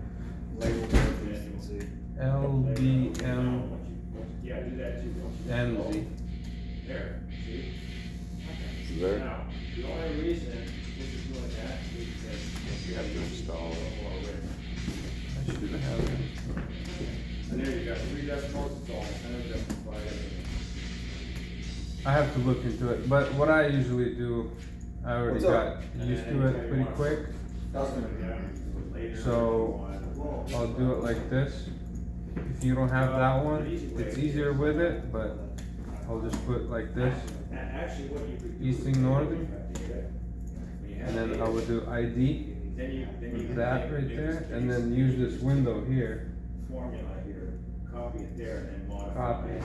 [SPEAKER 3] Label efficiency.
[SPEAKER 1] LBM
[SPEAKER 2] Yeah, do that too. Once you
[SPEAKER 1] and
[SPEAKER 2] go.
[SPEAKER 1] Z.
[SPEAKER 2] There, see?
[SPEAKER 6] Is there?
[SPEAKER 2] Now, the only reason this is doing that is because
[SPEAKER 5] You have to install
[SPEAKER 1] I should have it.
[SPEAKER 2] And there you go, 3 decimals, it's all, kind of justify everything.
[SPEAKER 1] I have to look into it, but what I usually do, I already
[SPEAKER 3] What's
[SPEAKER 1] got
[SPEAKER 3] up?
[SPEAKER 1] used to it pretty quick,
[SPEAKER 3] Dustin.
[SPEAKER 1] so I'll do it like this. If you don't have that one, it's easier with it, but I'll just put like this,
[SPEAKER 2] Actually, what you could do.
[SPEAKER 1] Easting, northing,
[SPEAKER 2] When you have
[SPEAKER 1] and then
[SPEAKER 2] the-
[SPEAKER 1] I would do ID,
[SPEAKER 2] Then you
[SPEAKER 1] with that right there, and then use this window here,
[SPEAKER 2] Formula here, copy it there and then modify.
[SPEAKER 1] copy,
[SPEAKER 2] it.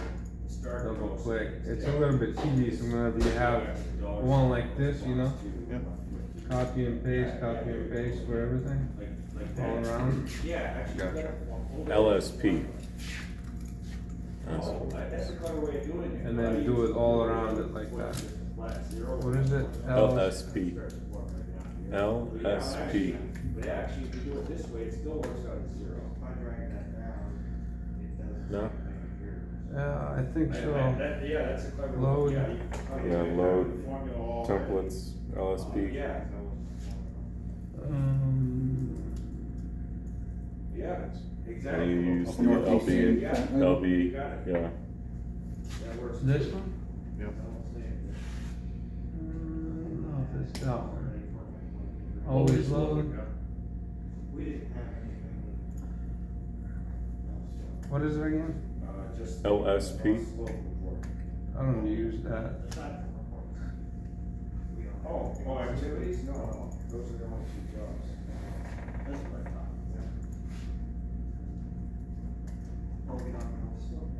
[SPEAKER 2] Start the
[SPEAKER 1] double
[SPEAKER 2] process.
[SPEAKER 1] click. It's a little bit tedious whenever you have one like this, you know? Copy and paste for everything,
[SPEAKER 2] Like
[SPEAKER 1] all
[SPEAKER 2] that.
[SPEAKER 1] around.
[SPEAKER 2] Yeah, actually, you gotta.
[SPEAKER 6] LSP.
[SPEAKER 2] Oh, that's a clever way of doing it.
[SPEAKER 1] And then do it all around it like that.
[SPEAKER 2] Flat zero.
[SPEAKER 1] What is it?
[SPEAKER 6] LSP. LSP.
[SPEAKER 2] But actually, if you do it this way, it still works out as zero.
[SPEAKER 4] If I drag that down, it doesn't.
[SPEAKER 6] No?
[SPEAKER 1] Yeah, I think so.
[SPEAKER 2] Yeah, that's a clever.
[SPEAKER 1] Load.
[SPEAKER 2] Yeah, you can copy
[SPEAKER 6] Yeah,
[SPEAKER 2] it,
[SPEAKER 6] load
[SPEAKER 2] formula all.
[SPEAKER 6] Templates, LSP.
[SPEAKER 2] Yeah, yeah, exactly.
[SPEAKER 6] And you use the
[SPEAKER 3] Northeast
[SPEAKER 6] LB and
[SPEAKER 2] Yeah.
[SPEAKER 6] LB,
[SPEAKER 2] You got it.
[SPEAKER 6] yeah.
[SPEAKER 2] That works.
[SPEAKER 1] This
[SPEAKER 2] too.
[SPEAKER 1] one?
[SPEAKER 5] Yep.
[SPEAKER 1] No, this that one. Always load.
[SPEAKER 4] We didn't have anything.
[SPEAKER 1] What is it again?
[SPEAKER 2] Just.
[SPEAKER 6] LSP.
[SPEAKER 2] Slope report.
[SPEAKER 1] I don't use that.
[SPEAKER 2] Oh, activities? No, those are the only 2 jobs.
[SPEAKER 4] That's what I thought. Oh, we don't have slope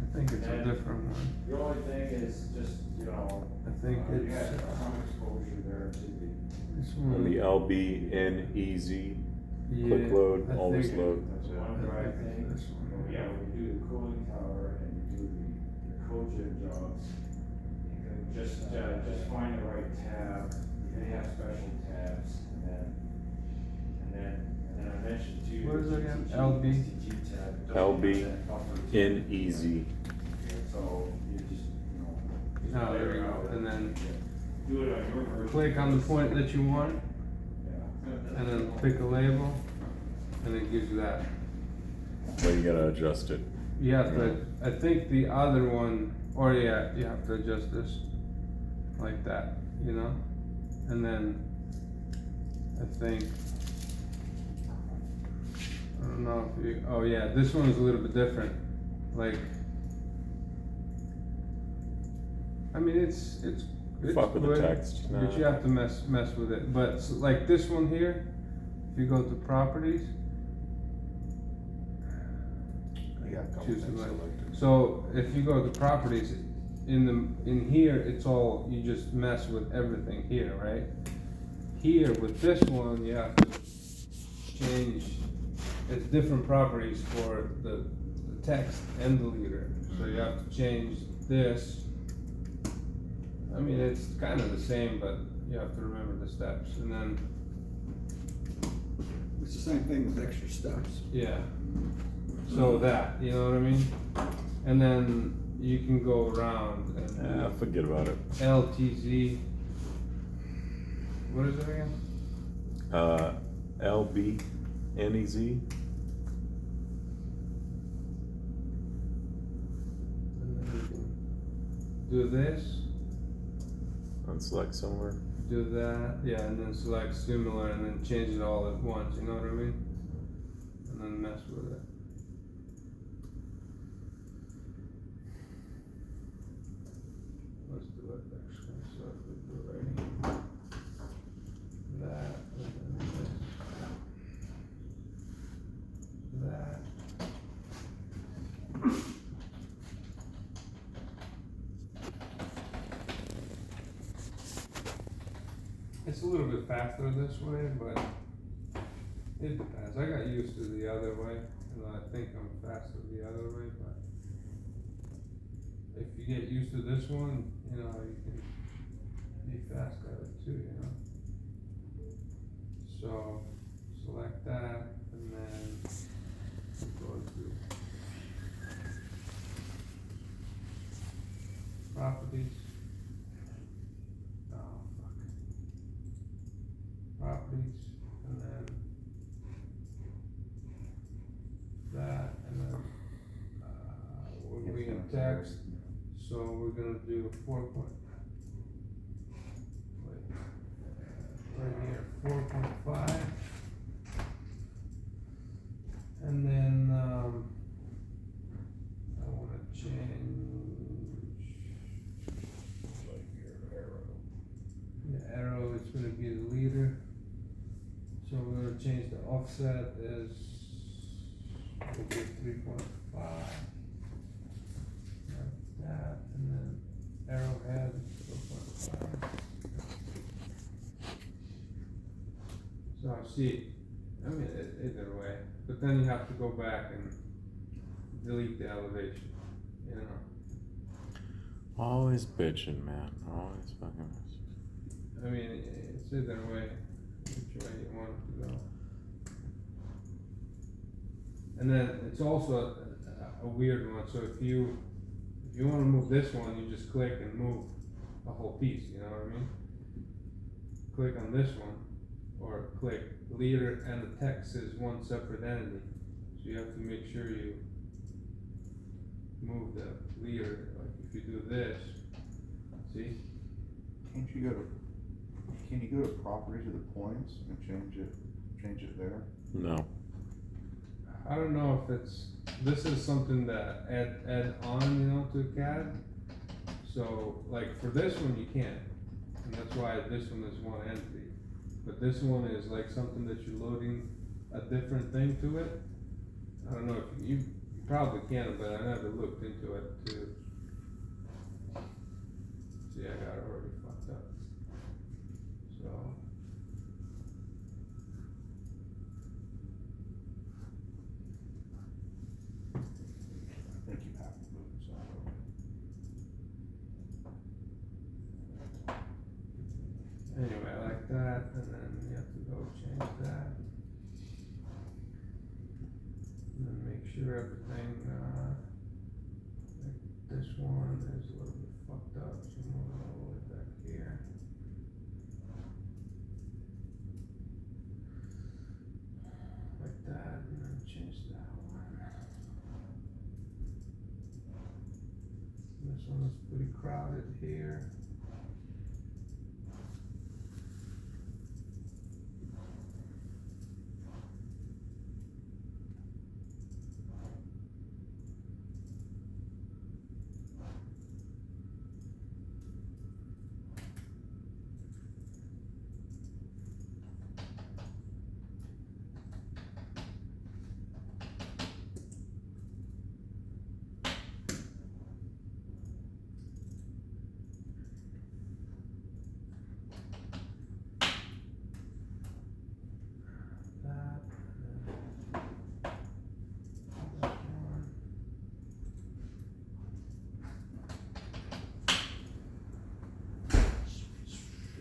[SPEAKER 1] I think it's a different one.
[SPEAKER 2] The only thing is just, you know.
[SPEAKER 1] I think
[SPEAKER 2] you
[SPEAKER 1] it's
[SPEAKER 2] had some exposure there to the.
[SPEAKER 1] this
[SPEAKER 6] And the
[SPEAKER 1] one.
[SPEAKER 6] LB and EZ.
[SPEAKER 1] Yeah,
[SPEAKER 6] Quick load,
[SPEAKER 1] I
[SPEAKER 6] always
[SPEAKER 1] think-
[SPEAKER 6] load.
[SPEAKER 2] That's
[SPEAKER 1] I
[SPEAKER 2] one drive
[SPEAKER 1] think
[SPEAKER 2] thing.
[SPEAKER 1] it's this one.
[SPEAKER 2] Yeah, when you do the cooling tower and you do the cogen jobs, you can just find the right tab. They have special tabs and then I mentioned too.
[SPEAKER 1] What is it again?
[SPEAKER 2] TTG,
[SPEAKER 1] LB?
[SPEAKER 2] TTG tab doesn't
[SPEAKER 6] LB
[SPEAKER 2] have that buffer tab.
[SPEAKER 6] in EZ.
[SPEAKER 2] So you just, you know.
[SPEAKER 1] Oh, there we go. And then
[SPEAKER 2] Do it on your version.
[SPEAKER 1] click on the point that you want,
[SPEAKER 2] Yeah.
[SPEAKER 1] and then pick a label, and it gives you that.
[SPEAKER 6] Well, you gotta adjust it.
[SPEAKER 1] You have to, I think the other one, or yeah, you have to adjust this like that, you know? And then I think, I don't know if you, oh yeah, this one is a little bit different. Like, I mean, it's
[SPEAKER 6] Fuck with the
[SPEAKER 1] good,
[SPEAKER 6] text,
[SPEAKER 1] but
[SPEAKER 6] nah.
[SPEAKER 1] you have to mess with it. But like this one here, if you go to properties,
[SPEAKER 5] You got a couple
[SPEAKER 1] choose
[SPEAKER 5] things
[SPEAKER 1] select.
[SPEAKER 5] selected.
[SPEAKER 1] So if you go to properties, in here, it's all, you just mess with everything here, right? Here with this one, you have to change, it's different properties for the text and the leader. So you have to change this. I mean, it's kind of the same, but you have to remember the steps. And then
[SPEAKER 3] It's the same thing with extra steps.
[SPEAKER 1] Yeah. So that, you know what I mean? And then you can go around and
[SPEAKER 6] Ah, forget about it.
[SPEAKER 1] LTZ. What is it again?
[SPEAKER 6] LBNEZ.
[SPEAKER 1] And then you can do this,
[SPEAKER 6] Unselect somewhere.
[SPEAKER 1] do that, yeah, and then select similar and then change it all at once, you know what I mean? And then mess with it. Let's do it actually, so if we do right here. That, and then this. That. It's a little bit faster this way, but it depends. I got used to the other way, and I think I'm faster the other way, but if you get used to this one, you know, you can be fast at it too, you know? So, select that, and then go to properties. Oh, fuck. Properties, and then that, and then, we in text, so we're gonna do 4 right here, 4.5. And then, I wanna change. Like your arrow. The arrow is gonna be the leader. So we're gonna change the offset as, will be 3.5. Like that, and then arrowhead, 4.5. So see, I mean, either way, but then you have to go back and delete the elevation, you know?
[SPEAKER 6] Always bitching, man. Always fucking.
[SPEAKER 1] I mean, it's either way, which way you want it to go. And then it's also a weird one, so if you wanna move this one, you just click and move the whole piece, you know what I mean? Click on this one, or click leader and the text is one separate entity. So you have to make sure you move the leader, like if you do this, see?
[SPEAKER 5] Can you go to properties of the points and change it there?
[SPEAKER 6] No.
[SPEAKER 1] I don't know if this is something that add on, you know, to CAD. So like for this one you can't, and that's why this one is one entity. But this one is like something that you're loading a different thing to it. I don't know if you probably can, but I never looked into it to see. I got it already fucked up. So
[SPEAKER 5] I think you have to move it somewhere.
[SPEAKER 1] anyway, like that, and then you have to go change that. And then make sure everything, like this one is a little bit fucked up, so move it all the way back here. Like that, and then change that one. This one is pretty crowded here.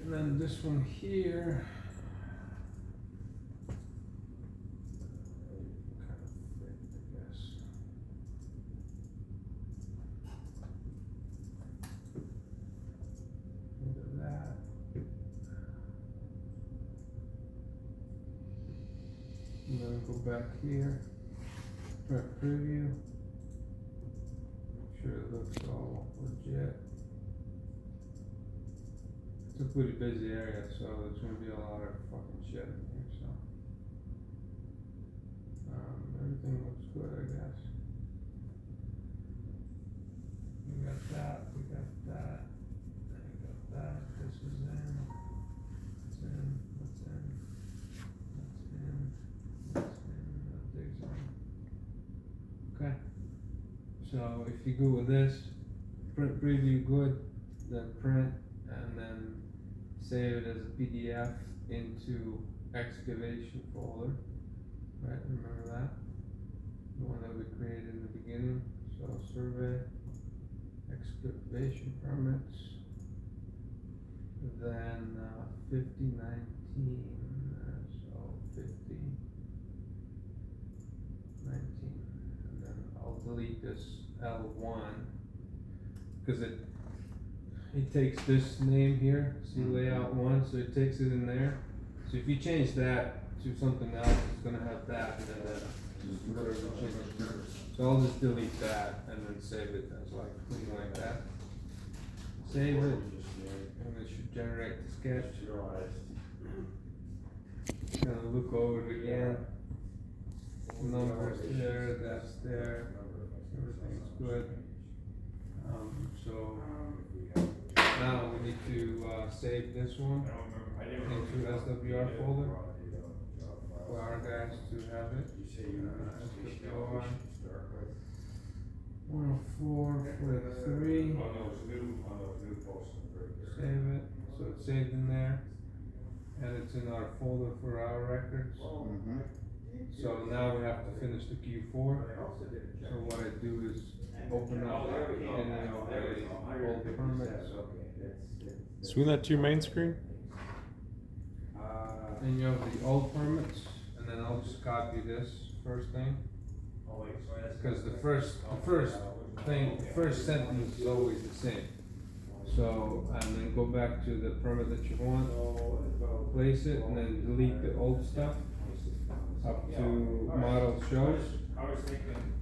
[SPEAKER 1] And then this one here. And then go back here, print preview. Make sure it looks all legit. It's a pretty busy area, so there's gonna be a lot of fucking shit in here, so. Everything looks good, I guess. We got that, we got that, then we got that, this is in, that's in, that's in, that's in, that digs in. Okay, so if you go with this, print preview good, then print, and then save it as a PDF into excavation folder, right, remember that? The one that we created in the beginning, so survey, excavation permits, then 5019, so 5019, and then I'll delete this L1 because it takes this name here, see layout 1, so it takes it in there. So if you change that to something else, it's gonna have that and then that. Whatever you change it to. So I'll just delete that and then save it as like clean like that. Save it, and it should generate the sketch. Gonna look over it again. Numbers there, that's there. Everything's good. So now we need to save this one into SWR folder for our guys to have it. SWR 104.43. Save it, so it's saved in there, and it's in our folder for our records. So now we have to finish the Q4. So what I do is open up any of the old permits.
[SPEAKER 6] Swing that to your main screen.
[SPEAKER 1] And you have the old permits, and then I'll just copy this first thing. Because the first sentence is always the same. So, and then go back to the permit that you want, place it, and then delete the old stuff up to model shows.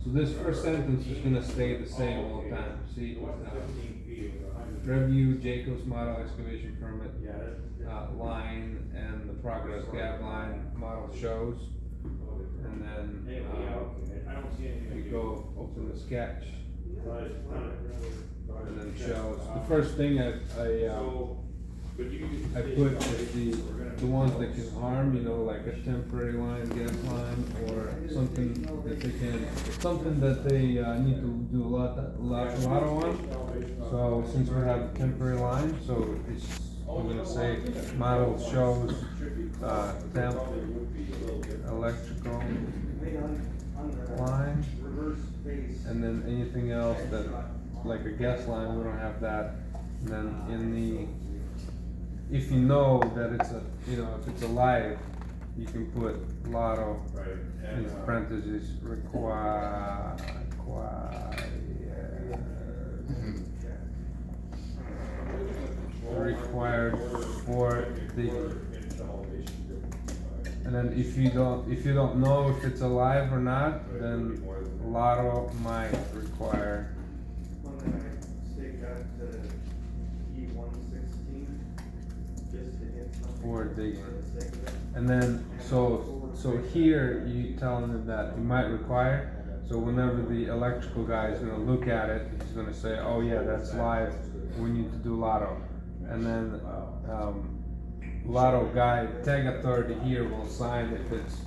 [SPEAKER 1] So this first sentence is gonna stay the same all the time. See, review Jacob's model excavation permit line and the progress gap line model shows, and then we go open the sketch and then shows. The first thing I put is the ones that can harm, you know, like a temporary line, gas line, or something that they can, something that they need to do a lot on. So since we have temporary line, so it's, I'm gonna say model shows temp electrical line, and then anything else that, like a gas line, we don't have that. And then in the, if you know that it's a, you know, if it's a live, you can put lotto in parentheses required for the, and then if you don't know if it's alive or not, then lotto might require for digging. And then so here you tell them that it might require. So whenever the electrical guy is gonna look at it, he's gonna say, oh yeah, that's live, we need to do lotto. And then lotto guy, tag authority here will sign if it's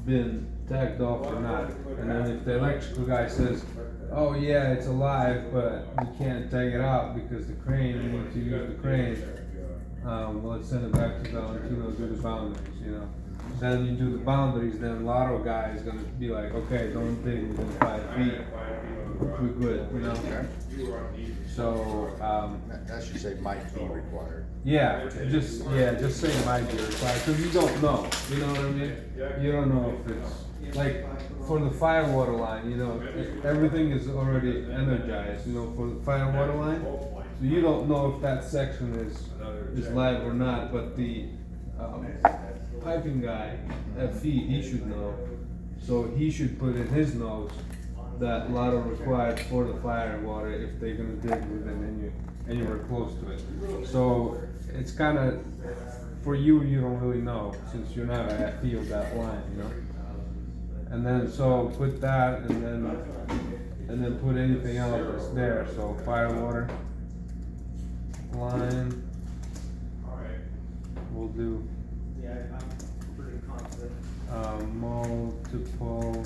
[SPEAKER 1] been tagged off or not. And then if the electrical guy says, oh yeah, it's alive, but we can't tag it out because the crane, we need to use the crane, well, let's send it back to Valentino, do the boundaries, you know. Then you do the boundaries, then lotto guy is gonna be like, okay, don't dig within 5 feet, we're good, you know. So
[SPEAKER 3] That should say might be required.
[SPEAKER 1] yeah, just say might be required, because you don't know, you know what I mean? You don't know if it's, like, for the fire water line, you know, everything is already energized, you know, for the fire water line. So you don't know if that section is live or not, but the piping guy at feed, he should know. So he should put in his notes that lot of required for the fire water if they're gonna dig within anywhere close to it. So it's kinda, for you don't really know, since you're not at field that line, you know? And then, so put that, and then put anything else that's there, so fire water, line, we'll do,
[SPEAKER 4] Yeah, I'm pretty confident.
[SPEAKER 1] multiple.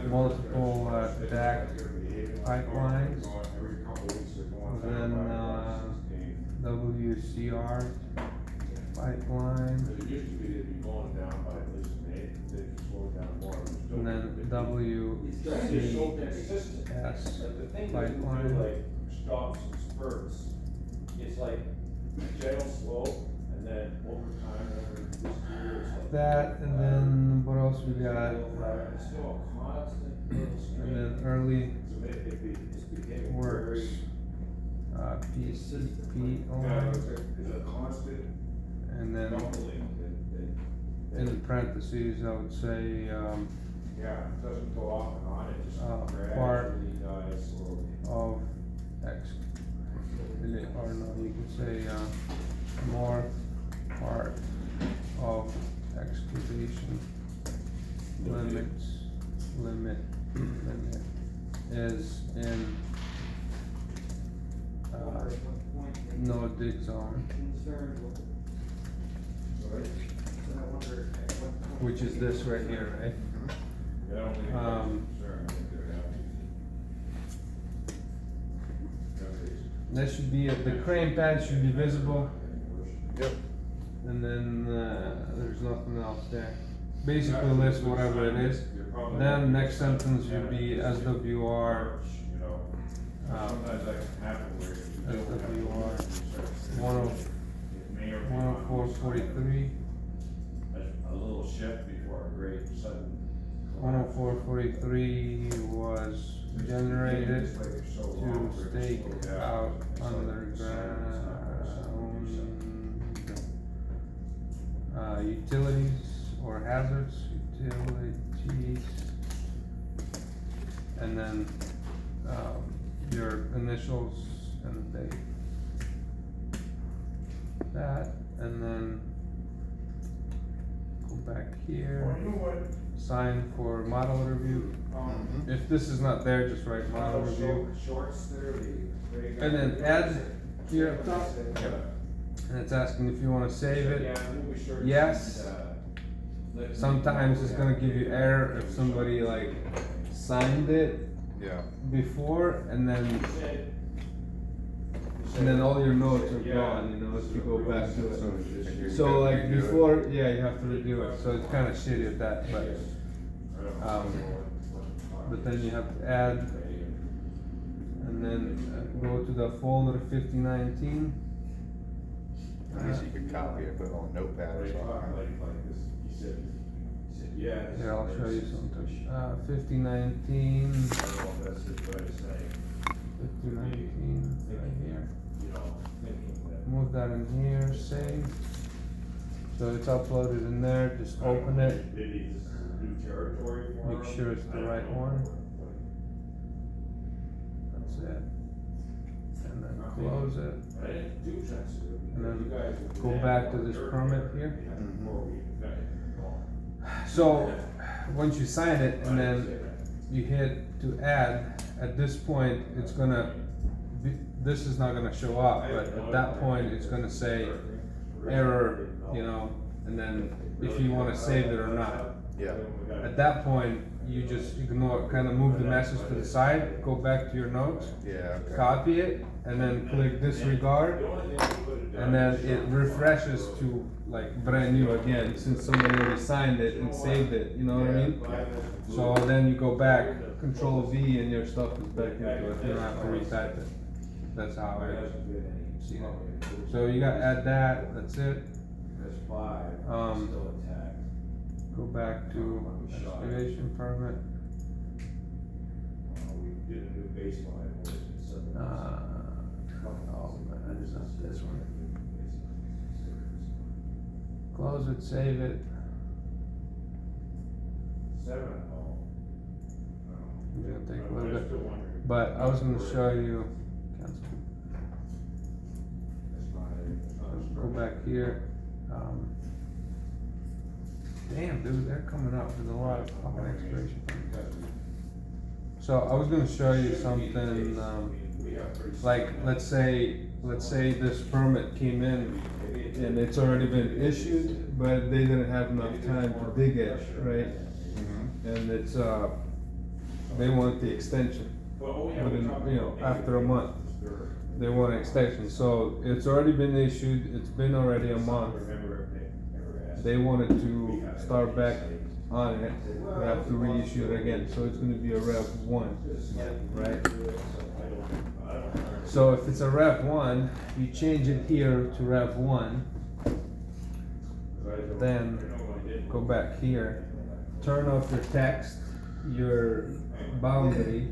[SPEAKER 1] Multiple, DAC pipelines, then, WCR pipeline,
[SPEAKER 2] It used to be they'd be going down by this, they slow down more.
[SPEAKER 1] and then WCS
[SPEAKER 2] But the thing is,
[SPEAKER 1] pipeline.
[SPEAKER 2] like stops and spurts, it's like a gentle slope, and then over time, over this year, it's like.
[SPEAKER 1] That, and then what else we got?
[SPEAKER 2] It's still a constant little stream.
[SPEAKER 1] And then early
[SPEAKER 2] So it's becoming
[SPEAKER 1] works,
[SPEAKER 2] very.
[SPEAKER 1] PCP
[SPEAKER 2] Yeah,
[SPEAKER 1] only,
[SPEAKER 2] it's a constant
[SPEAKER 1] and then
[SPEAKER 2] rumbling
[SPEAKER 1] in parentheses, I would say,
[SPEAKER 2] yeah, it doesn't go off and on, it just
[SPEAKER 1] part
[SPEAKER 2] gradually dies slowly.
[SPEAKER 1] of X, or no, you could say, more part of excavation limit is in, no dig zone,
[SPEAKER 4] Concerned with it. And I wonder at what point.
[SPEAKER 1] which is this right here, right?
[SPEAKER 2] I don't think they're concerned, I think they're happy.
[SPEAKER 1] That should be, the crane pad should be visible,
[SPEAKER 5] Yep.
[SPEAKER 1] and then, there's nothing else there. Basically list whatever it is, then next sentence would be SWR,
[SPEAKER 2] You know, sometimes that can happen where you don't have.
[SPEAKER 1] SWR
[SPEAKER 2] It
[SPEAKER 1] 10-
[SPEAKER 2] may or may not.
[SPEAKER 1] 104.43,
[SPEAKER 2] A little shift before a great sudden.
[SPEAKER 1] 104.43 was generated
[SPEAKER 2] It's like it's so
[SPEAKER 1] to
[SPEAKER 2] long, we're gonna
[SPEAKER 1] stake
[SPEAKER 2] slow down.
[SPEAKER 1] out
[SPEAKER 2] It's like
[SPEAKER 1] underground,
[SPEAKER 2] it's
[SPEAKER 1] utilities or hazards, utilities, and then, your initials and date. That, and then go back here,
[SPEAKER 2] Well, you know what?
[SPEAKER 1] sign for model review.
[SPEAKER 5] Mhm.
[SPEAKER 1] If this is not there, just write model review.
[SPEAKER 2] Shorts there, the.
[SPEAKER 1] And then add here up top. And it's asking if you wanna save it. Yes. Sometimes it's gonna give you error if somebody like signed it
[SPEAKER 5] Yeah.
[SPEAKER 1] before and then all your notes are gone, you know, if you go back to it. So like before, yeah, you have to redo it, so it's kinda shitty at that, but then you have to add, and then go to the folder 5019.
[SPEAKER 5] At least you could copy it, put it on a notepad or something.
[SPEAKER 2] Yeah.
[SPEAKER 1] Here, I'll show you something. 5019, 5019, right here. Move that in here, save. So it's uploaded in there, just open it,
[SPEAKER 2] Maybe this is new territory for
[SPEAKER 1] make
[SPEAKER 2] them.
[SPEAKER 1] sure it's the right one. That's it. And then close it.
[SPEAKER 2] I didn't do sensitive.
[SPEAKER 1] And then
[SPEAKER 2] You guys would
[SPEAKER 1] go
[SPEAKER 2] do
[SPEAKER 1] back to
[SPEAKER 2] that.
[SPEAKER 1] this permit here.
[SPEAKER 2] Before we got it going.
[SPEAKER 1] So, once you sign it and then you hit to add, at this point, it's gonna be, this is not gonna show up, but at that point, it's gonna say error, you know, and then if you wanna save it or not.
[SPEAKER 5] Yeah.
[SPEAKER 1] At that point, you just ignore, kinda move the message to the side, go back to your notes,
[SPEAKER 5] Yeah, okay.
[SPEAKER 1] copy it, and then click disregard,
[SPEAKER 2] The only thing we would've done
[SPEAKER 1] and then
[SPEAKER 2] is
[SPEAKER 1] it refreshes to like brand new again, since somebody already signed it and saved it, you know what I mean? So then you go back, Control V, and your stuff is back into it, you don't have to retype it. That's how
[SPEAKER 2] It
[SPEAKER 1] I
[SPEAKER 2] hasn't been any.
[SPEAKER 1] see it. So you gotta add that, that's it.
[SPEAKER 2] There's 5,
[SPEAKER 1] Um,
[SPEAKER 2] still intact.
[SPEAKER 1] Go back to excavation permit,
[SPEAKER 2] We did a new baseline, what is it, 7?
[SPEAKER 1] Oh, man, it's not this one. Close it, save it.
[SPEAKER 2] 7, oh.
[SPEAKER 1] It's gonna take a
[SPEAKER 2] But
[SPEAKER 1] little
[SPEAKER 2] I'm
[SPEAKER 1] bit.
[SPEAKER 2] still wondering.
[SPEAKER 1] But I was gonna show you, cancel.
[SPEAKER 2] That's my.
[SPEAKER 1] Go back here. Damn, dude, they're coming up with a lot of fucking excavation permits. So I was gonna show you something, like, let's say this permit came in and it's already been issued, but they didn't have enough time to dig it, right? And it's, they want the extension within, after a month. They want an extension, so it's already been issued, it's been already a month. They wanted to start back on it, they have to reissue it again, so it's gonna be a Rev 1, right? So if it's a Rev 1, you change it here to Rev 1, then go back here, turn off your text, your boundary,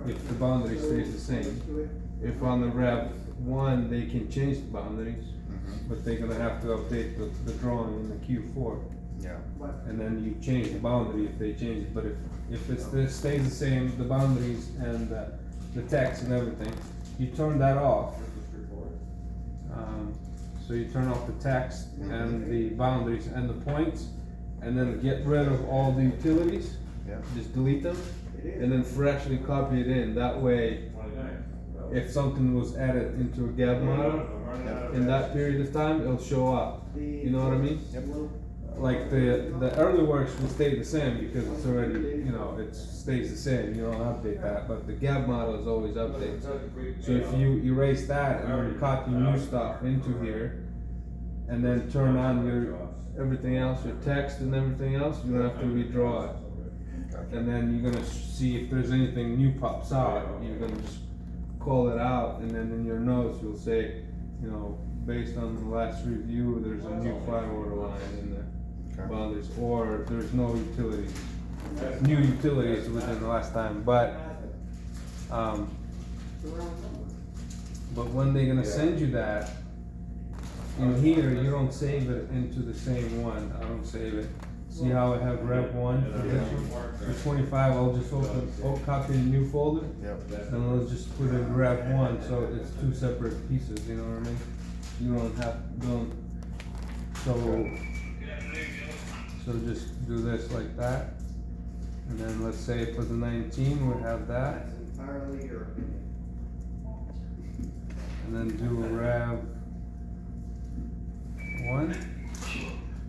[SPEAKER 1] if the boundary stays the same. If on the Rev 1, they can change the boundaries, but they're gonna have to update the drawing in the Q4.
[SPEAKER 5] Yeah.
[SPEAKER 1] And then you change the boundary if they change it, but if this stays the same, the boundaries and the text and everything, you turn that off. So you turn off the text and the boundaries and the points, and then get rid of all the utilities.
[SPEAKER 5] Yeah.
[SPEAKER 1] Just delete them, and then freshly copy it in. That way, if something was added into a gap model in that period of time, it'll show up. You know what I mean?
[SPEAKER 5] Yep.
[SPEAKER 1] Like the early works will stay the same because it's already, it stays the same, you don't update that, but the gap model is always updated. So if you erase that and then copy new stuff into here, and then turn on your, everything else, your text and everything else, you don't have to redraw it. And then you're gonna see if there's anything new pops out, you're gonna just call it out, and then in your notes, you'll say, based on the last review, there's a new fire order line in there. Boundaries, or there's no utilities, new utilities within the last time, but when they're gonna send you that, in here, you don't save it into the same one, I don't save it. See how I have Rev 1 for this one? For 25, I'll just copy a new folder,
[SPEAKER 5] Yep.
[SPEAKER 1] and I'll just put in Rev 1, so it's two separate pieces, you know what I mean? You so just do this like that, and then let's say for the 19 we have that,
[SPEAKER 4] That's entirely your opinion.
[SPEAKER 1] and then do Rev 1,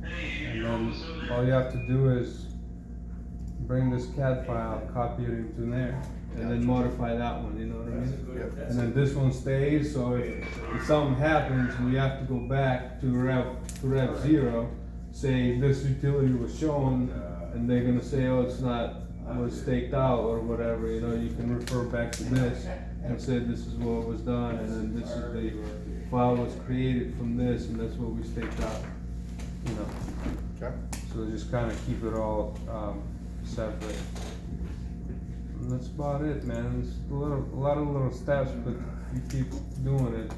[SPEAKER 1] and then all you have to do is bring this CAD file, copy it into there, and then modify that one, you know what I mean?
[SPEAKER 5] Yep.
[SPEAKER 1] And then this one stays, so if something happens, we have to go back to Rev 0, say this utility was shown, and they're gonna say, oh, it's not, was staked out or whatever, you can refer back to this and say this is what was done, and then this is the file was created from this, and that's what we staked out,
[SPEAKER 5] Okay.
[SPEAKER 1] So just kinda keep it all, separate. And that's about it, man, it's a lot of little steps, but you keep doing it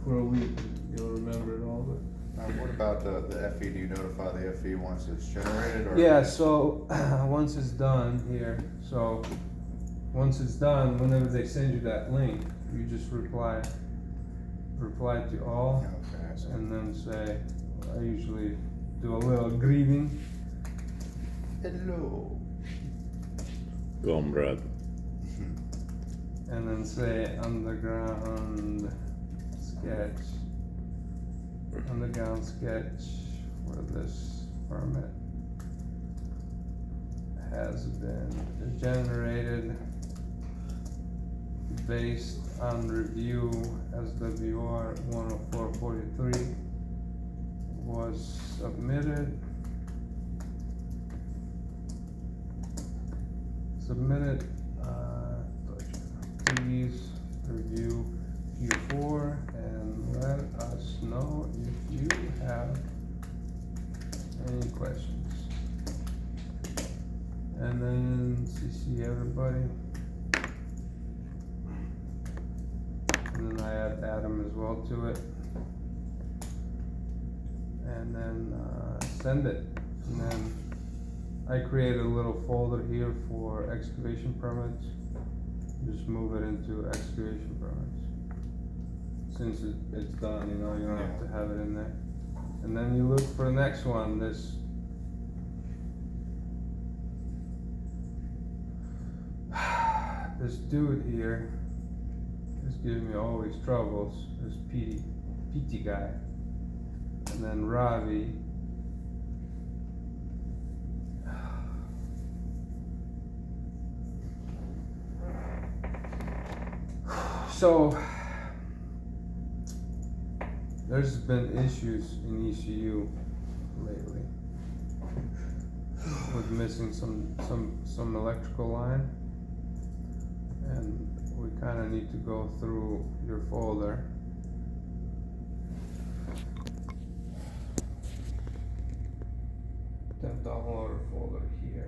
[SPEAKER 1] for a week, you'll remember it all, but.
[SPEAKER 5] What about the FE? Do you notify the FE once it's generated, or?
[SPEAKER 1] Yeah, so once it's done here, once it's done, whenever they send you that link, you just reply to all,
[SPEAKER 5] Okay, I see.
[SPEAKER 1] and then say, I usually do a little greeting,
[SPEAKER 5] Hello.
[SPEAKER 6] Comrade.
[SPEAKER 1] and then say underground sketch for this permit has been generated based on review SWR 10443 was submitted please review Q4 and let us know if you have any questions. And then CC everybody. And then I them as well to it. And then, send it. And then I created a little folder here for excavation permits. Just move it into excavation permits. Since it's done, you know, you don't have to have it in there. And then you look for the next one, this. This dude here is giving me always troubles, this PT guy. And then Ravi. So, there's been issues in ECU lately with missing some electrical line, and we kind of need to go through your folder. Then downloader folder here.